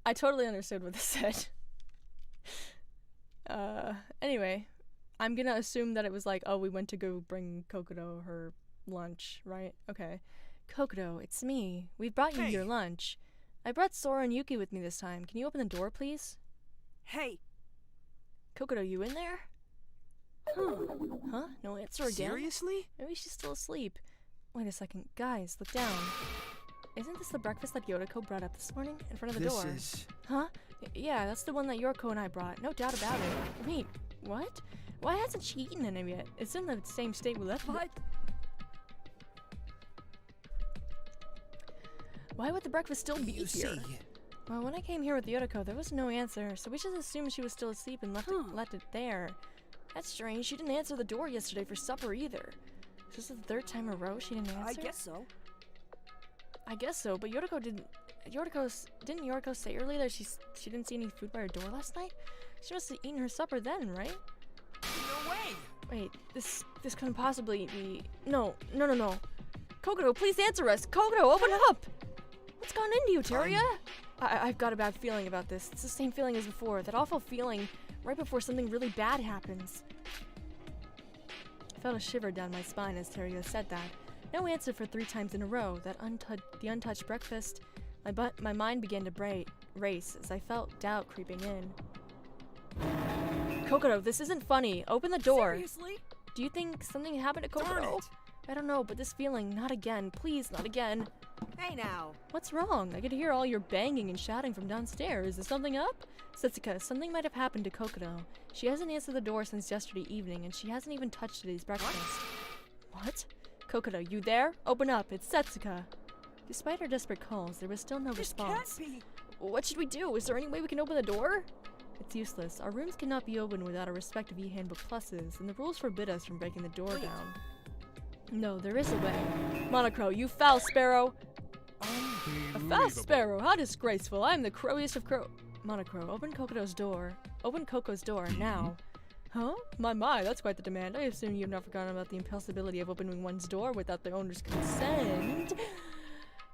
I totally understood what this said. Anyway. I'm gonna assume that it was like, oh, we went to go bring Kokodo her lunch, right? Okay. Kokodo, it's me. We've brought you your lunch. I brought Sora and Yuki with me this time. Can you open the door, please? Hey! Kokodo, you in there? Huh? No answer again? Seriously? Maybe she's still asleep. Wait a second. Guys, look down. Isn't this the breakfast that Yotoko brought up this morning in front of the door? This is... Huh? Yeah, that's the one that Yoriko and I brought. No doubt about it. Wait, what? Why hasn't she eaten any yet? It's in the same state we left it. Why would the breakfast still be here? Well, when I came here with Yotoko, there was no answer, so we just assumed she was still asleep and left it there. That's strange. She didn't answer the door yesterday for supper either. Is this the third time in a row she didn't answer? I guess so. I guess so, but didn't Yoriko say earlier that she didn't see any food by her door last night? She must have eaten her supper then, right? No way! Wait, this couldn't possibly be... No. Kokoto, please answer us! Kokoto, open up! What's gone into you, Teria? I've got a bad feeling about this. It's the same feeling as before. That awful feeling right before something really bad happens. I felt a shiver down my spine as Teria said that. No answer for 3 times in a row. The untouched breakfast. My mind began to race as I felt doubt creeping in. Kokoto, this isn't funny. Open the door. Seriously? Do you think something happened to Darn Kokoto? it. I don't know, but this feeling, not again. Please, not again. Hey now. What's wrong? I could hear all your banging and shouting from downstairs. Is something up? Setsuka, something might have happened to Kokoto. She hasn't answered the door since yesterday evening, and she hasn't even touched today's breakfast. What? Kokoto, you there? Open up. It's Setsuka. Despite her desperate calls, there was still no This response. can't be. What should we do? Is there any way we can open the door? It's useless. Our rooms cannot be opened without our respective e-handbook pluses, and the rules forbid us from breaking the door down. No, there is a way. Monocro, you foul sparrow! A foul sparrow? How disgraceful! I am the crowiest of crow... Monocro, open Kokoto's door. Open Coco's door, now. Huh? My, that's quite the demand. I assume you've not forgotten about the impossibility of opening one's door without the owner's consent.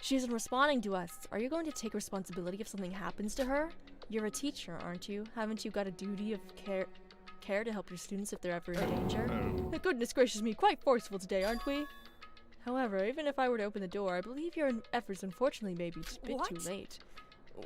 She isn't responding to us. Are you going to take responsibility if something happens to her? You're a teacher, aren't you? Haven't you got a duty of care to help your students if they're ever in danger? Goodness gracious me, quite forceful today, aren't we? However, even if I were to open the door, I believe your efforts unfortunately may be a bit too late.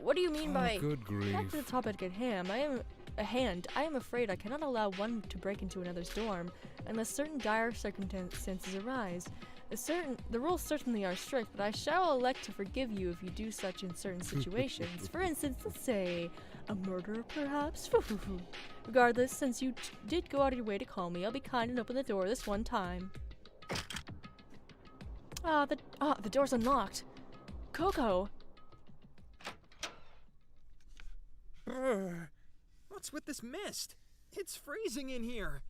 What do you mean by... Good grief. Back to the topic at hand. I am afraid I cannot allow one to break into another's dorm unless certain dire circumstances arise. The rules certainly are strict, but I shall elect to forgive you if you do such in certain situations. For instance, let's say a murder, perhaps? Regardless, since you did go out of your way to call me, I'll be kind and open the door this one time. The door's unlocked. Coco! What's with this mist? It's freezing in here.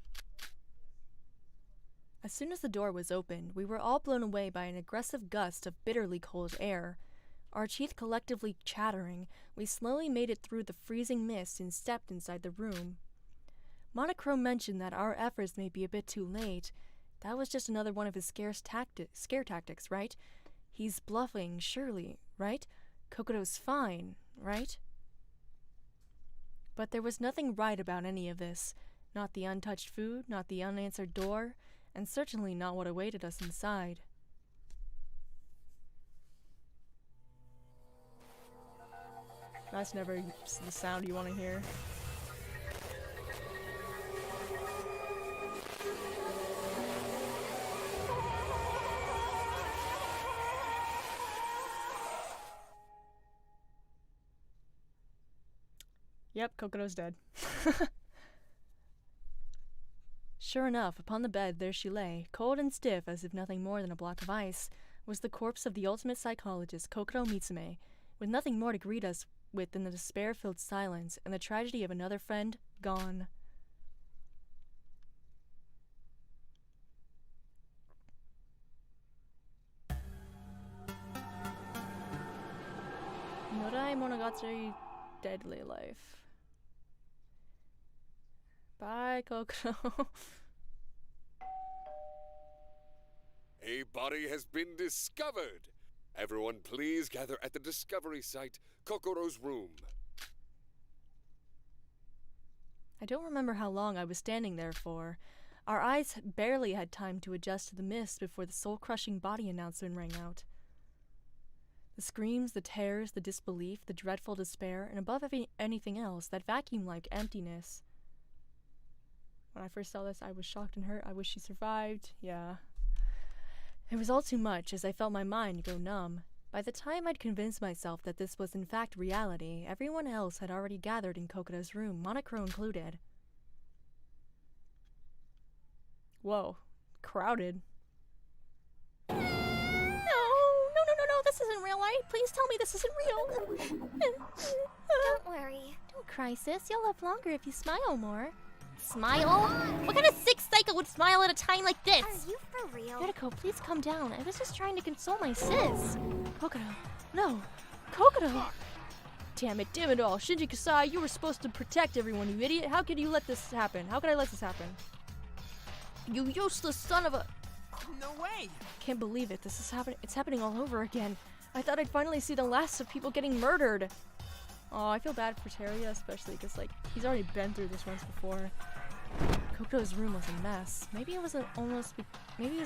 As soon as the door was opened, we were all blown away by an aggressive gust of bitterly cold air. Our teeth collectively chattering, we slowly made it through the freezing mist and stepped inside the room. Monochrome mentioned that our efforts may be a bit too late. That was just another one of his scare tactics, right? He's bluffing, surely, right? Kokoto's fine, right? But there was nothing right about any of this. Not the untouched food, not the unanswered door, and certainly not what awaited us inside. That's never the sound you want to hear. Yep, Kokoto's dead. Sure enough, upon the bed there she lay, cold and stiff as if nothing more than a block of ice, was the corpse of the ultimate psychologist, Kokoto Mitsume, with nothing more to greet us with than the despair-filled silence and the tragedy of another friend gone. Norai Monogatari, Deadly Life. Bye, Kokoto. A body has been discovered. Everyone please gather at the discovery site, Kokoro's room. I don't remember how long I was standing there for. Our eyes barely had time to adjust to the mist before the soul-crushing body announcement rang out. The screams, the tears, the disbelief, the dreadful despair, and above anything else, that vacuum-like emptiness. When I first saw this, I was shocked and hurt. I wish she survived. Yeah. It was all too much, as I felt my mind go numb. By the time I'd convinced myself that this was in fact reality, everyone else had already gathered in Kokoto's room, Monocro included. Whoa. Crowded. No, this isn't real life. Please tell me this isn't real. Don't worry. Don't cry, sis. You'll live longer if you smile more. Smile? What kind of sick psycho would smile at a time like this? Are you for real? Yuriko, please calm down. I was just trying to console my sis. Kokoto. No. Kokoto! Damn it all. Shinji Kasai, you were supposed to protect everyone, you idiot. How could you let this happen? How could I let this happen? You useless son of a... No way! Can't believe it. This is happening. It's happening all over again. I thought I'd finally see the last of people getting murdered. Oh, I feel bad for Teria, especially because, like, he's already been through this once before. Koko's room was a mess. Maybe it was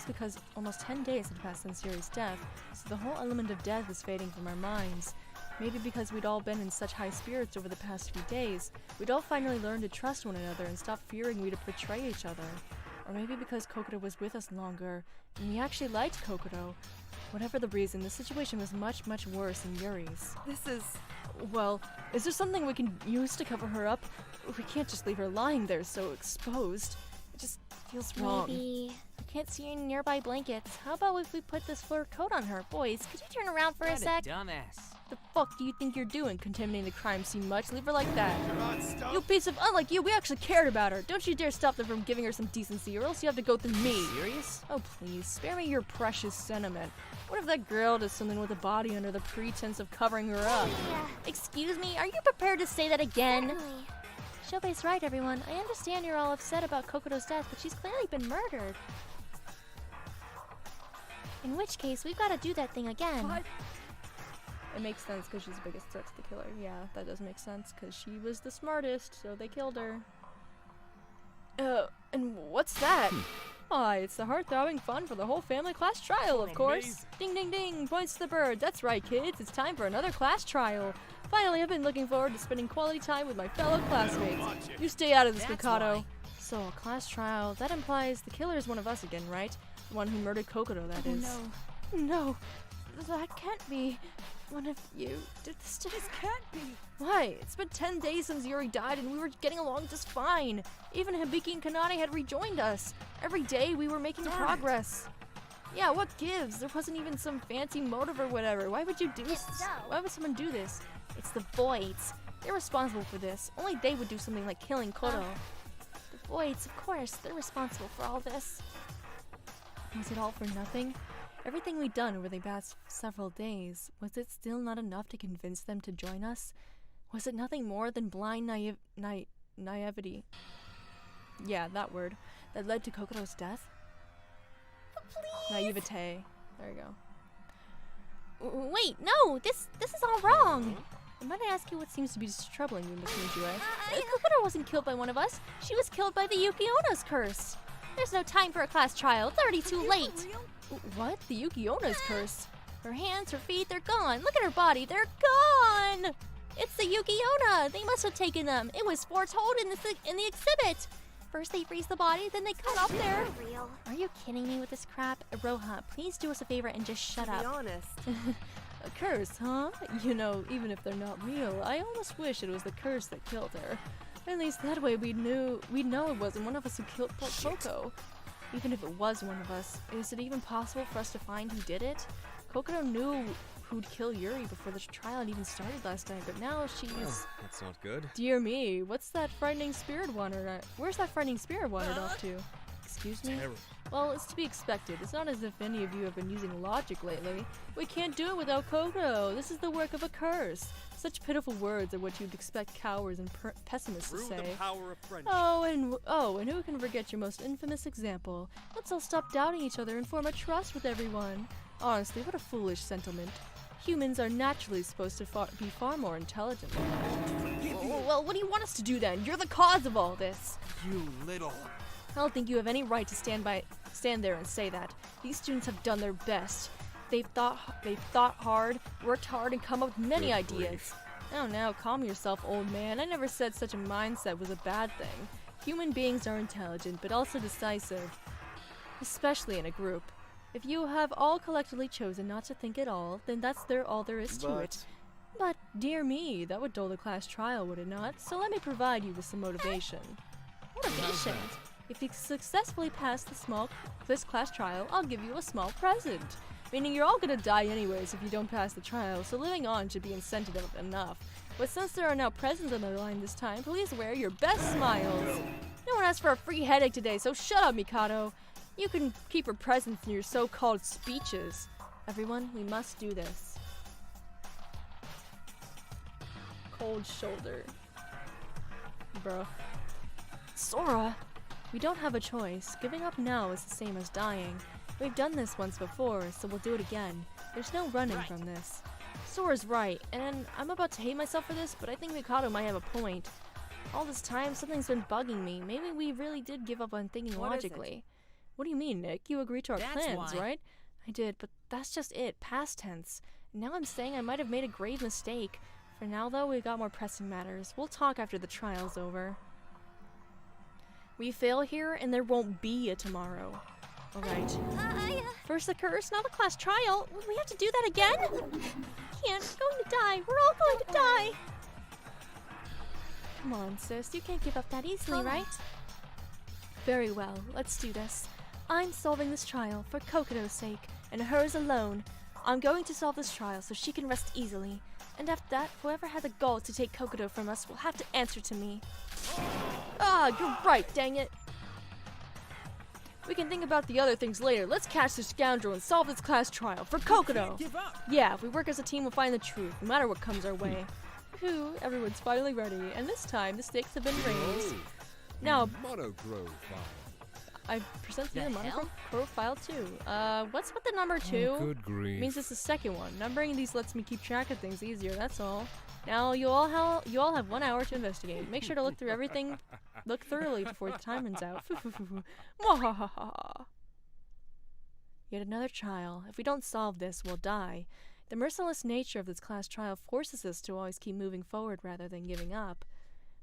because almost 10 days had passed since Yuri's death, so the whole element of death was fading from our minds. Maybe because we'd all been in such high spirits over the past few days, we'd all finally learned to trust one another and stop fearing we'd betray each other. Or maybe because Kokoto was with us longer, and we actually liked Kokoto. Whatever the reason, the situation was much, much worse than Yuri's. This is... Well, is there something we can use to cover her up? We can't just leave her lying there so exposed. It just feels wrong. Maybe. I can't see any nearby blankets. How about if we put this fur coat on her? Boys, could you turn around for a What sec? dumbass. The fuck do you think you're doing, contaminating the crime scene much? Leave her like that. You piece of... Unlike you, we actually cared about her. Don't you dare stop them from giving her some decency, or else you have to go through me. Serious? Oh, please, spare me your precious sentiment. What if that girl does something with the body under the pretense of covering her up? Yeah. Excuse me, are you prepared to say that again? Certainly. Shobei's right, everyone. I understand you're all upset about Kokoto's death, but she's clearly been murdered. In which case, we've got to do that thing again. What? It makes sense because she's the biggest threat to the killer. Yeah, that does make sense because she was the smartest, so they killed her. And what's that? Why, it's the heart-throbbing fun for the whole family class trial, of course. Ding, ding, ding, points to the bird. That's right, kids. It's time for another class trial. Finally, I've been looking forward to spending quality time with my fellow classmates. You stay out of this, Mikado. So, a class trial, that implies the killer is one of us again, right? The one who murdered Kokoto, that is. No, that can't be. One of you did this to This can't be. Why? It's been 10 days since Yuri died and we were getting along just fine. Even Hibiki and Kanane had rejoined us. Every day we were making progress. Yeah, what gives? There wasn't even some fancy motive or whatever. Why would you do this? so. Why would someone do this? It's the Voids. They're responsible for this. Only they would do something like killing Koto. The Voids, of course, they're responsible for all this. Was it all for nothing? Everything we'd done over the past several days, was it still not enough to convince them to join us? Was it nothing more than blind naivety? Yeah, that word. That led to Kokoto's death? Please. Naivete. There you go. Wait, no, this is all wrong. Might I ask you what seems to be troubling you, Miss Nijue? Kokoto wasn't killed by one of us. She was killed by the Yukiona's curse. There's no time for a class trial. It's already too late. What? The Yukiona's curse? Her hands, her feet, they're gone. Look at her body. They're gone. It's the Yukiona. They must have taken them. It was foretold in the exhibit. First they freeze the body, then they cut off their... Real. Are you kidding me with this crap? Roha, please do us a favor and just shut up. To be honest, A curse, huh? You know, even if they're not real, I almost wish it was the curse that killed her. At least that way we'd know it wasn't one of us who killed Coco. Even if it was one of us, is it even possible for us to find who did it? Kokoto knew who'd kill Yuri before the trial had even started last night, but now she's... Oh, that's not good. Dear me, what's that frightening spirit wandered? Where's that frightening spirit wandered off to? Excuse me? Terrible. Well, it's to be expected. It's not as if any of you have been using logic lately. We can't do it without Kokoto. This is the work of a curse. Such pitiful words are what you'd expect cowards and pessimists to say. the power of friendship. Oh, and who can forget your most infamous example? Let's all stop doubting each other and form a trust with everyone. Honestly, what a foolish sentiment. Humans are naturally supposed to be far more intelligent than that. Well, what do you want us to do then? You're the cause of all this. You little. I don't think you have any right to stand there and say that. These students have done their best. They've thought hard, worked hard, and come up with many ideas. Oh, now calm yourself, old man. I never said such a mindset was a bad thing. Human beings are intelligent, but also decisive, especially in a group. If you have all collectively chosen not to think at all, then that's all there is to it. But, dear me, that would dull the class trial, would it not? So let me provide you with some motivation. Motivation? If you successfully pass this class trial, I'll give you a small present. Meaning you're all gonna die anyways if you don't pass the trial, so living on should be incentive enough. But since there are now presents on the line this time, please wear your best smiles. No one asked for a free headache today, so shut up, Mikado. You can keep your presents in your so-called speeches. Everyone, we must do this. Cold shoulder. Bruh. Sora! We don't have a choice. Giving up now is the same as dying. We've done this once before, so we'll do it again. There's no running from this. Sora's right, and I'm about to hate myself for this, but I think Mikado might have a point. All this time, something's been bugging me. Maybe we really did give up on thinking logically. What do you mean, Nick? You agreed to our plans, right? I did, but that's just it. Past tense. And now I'm saying I might have made a grave mistake. For now, though, we've got more pressing matters. We'll talk after the trial's over. We fail here, and there won't be a tomorrow. Alright. First the curse, now the class trial. We have to do that again? Can't. We're going to die. We're all going to die. Come on, sis. You can't give up that easily, right? Very well. Let's do this. I'm solving this trial for Kokodo's sake, and hers alone. I'm going to solve this trial so she can rest easily. And after that, whoever had the gall to take Kokodo from us will have to answer to me. Ah, you're right, dang it. We can think about the other things later. Let's catch this scoundrel and solve this class trial for Kokodo. Yeah, if we work as a team, we'll find the truth, no matter what comes our way. Whew, everyone's finally ready, and this time the stakes have been raised. Now, Monochrome file. I present you the monochrome file too. What's with the number 2? Oh, good grief. Means it's the second one. Numbering these lets me keep track of things easier, that's all. Now, you all have 1 hour to investigate. Make sure to look through everything, look thoroughly before the time runs out. Mwahaha. Yet another trial. If we don't solve this, we'll die. The merciless nature of this class trial forces us to always keep moving forward rather than giving up.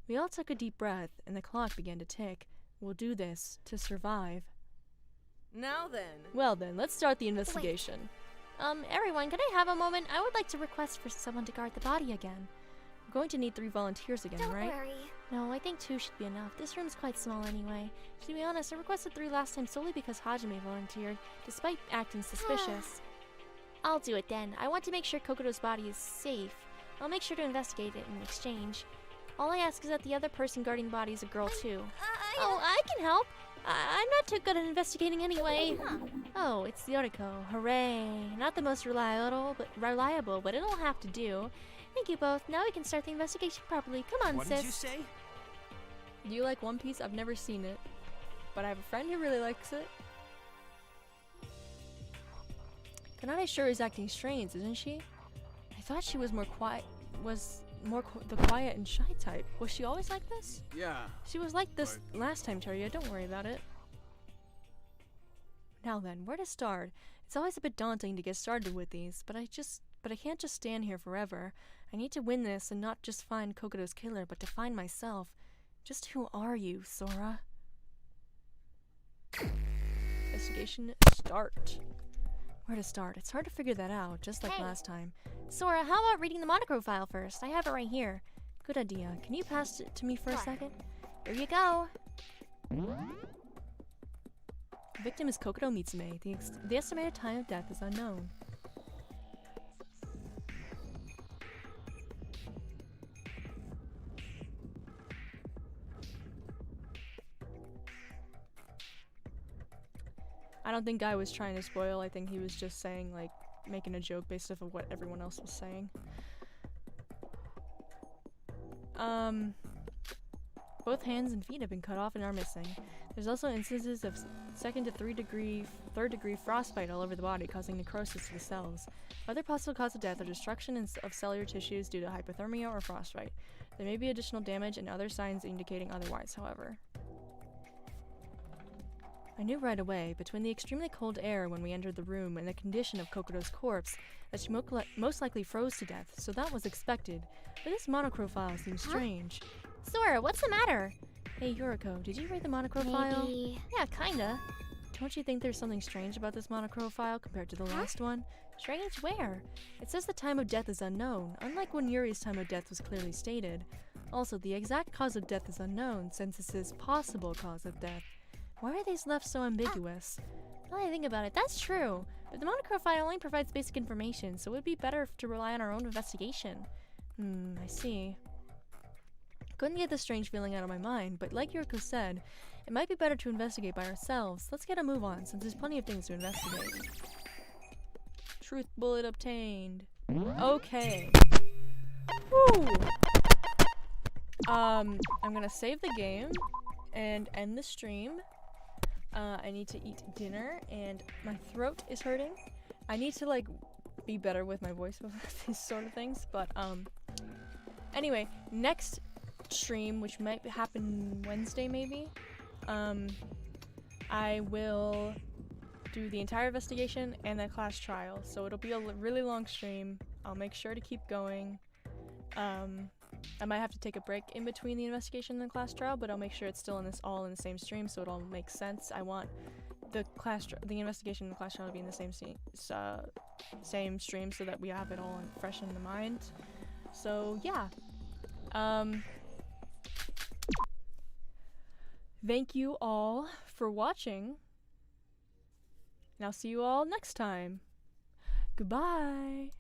We all took a deep breath, and the clock began to tick. We'll do this to survive. Now then. Well then, let's start the investigation. Everyone, could I have a moment? I would like to request for someone to guard the body again. We're going to need 3 volunteers again, Don't right? worry. No, I think 2 should be enough. This room's quite small anyway. To be honest, I requested 3 last time solely because Hajime volunteered, despite acting suspicious. I'll do it then. I want to make sure Kokodo's body is safe. I'll make sure to investigate it in exchange. All I ask is that the other person guarding the body is a girl too. Oh, I can help. I'm not too good at investigating anyway. Oh, it's Yoriko. Hooray. Not the most reliable, but it'll have to do. Thank you both. Now we can start the investigation properly. Come on, What sis. did you say? Do you like One Piece? I've never seen it, but I have a friend who really likes it. Kanade sure is acting strange, isn't she? I thought she was more quiet. The quiet and shy type. Was she always like this? Yeah. She was like this last time, Terria. Don't worry about it. Now then, where to start? It's always a bit daunting to get started with these, but I can't just stand here forever. I need to win this and not just find Kokodo's killer, but to find myself. Just who are you, Sora? Investigation start. Where to start? It's hard to figure that out, just like last time. Sora, how about reading the monochrome file first? I have it right here. Good idea. Can you pass it to me for a second? Here you go. The victim is Kokodo Mitsume. The estimated time of death is unknown. I don't think Guy was trying to spoil. I think he was just saying, like, making a joke based off of what everyone else was saying. Both hands and feet have been cut off and are missing. There's also instances of second to third degree frostbite all over the body, causing necrosis to the cells. Other possible cause of death are destruction of cellular tissues due to hypothermia or frostbite. There may be additional damage and other signs indicating otherwise, however. I knew right away, between the extremely cold air when we entered the room and the condition of Kokodo's corpse, that she most likely froze to death, so that was expected. But this monochrome file seems strange. Sora, what's the matter? Hey Yoriko, did you read the monochrome file? Yeah, kinda. Don't you think there's something strange about this monochrome file compared to the last one? Strange where? It says the time of death is unknown, unlike when Yuri's time of death was clearly stated. Also, the exact cause of death is unknown, since it says possible cause of death. Why are these left so ambiguous? Now that I think about it, that's true. But the monochrome file only provides basic information, so it would be better to rely on our own investigation. I see. Couldn't get this strange feeling out of my mind, but like Yoriko said, it might be better to investigate by ourselves. Let's get a move on, since there's plenty of things to investigate. Truth bullet obtained. Okay. Woo! I'm gonna save the game, and end the stream. I need to eat dinner, and my throat is hurting. I need to, like, be better with my voice with these sort of things, but, anyway, next stream, which might happen Wednesday, maybe, I will do the entire investigation and the class trial, so it'll be a really long stream. I'll make sure to keep going. I might have to take a break in between the investigation and the class trial, but I'll make sure it's still all in the same stream, so it all makes sense. I want the investigation and the class trial to be in the same stream, so that we have it all fresh in the mind. So yeah. Thank you all for watching, and I'll see you all next time. Goodbye.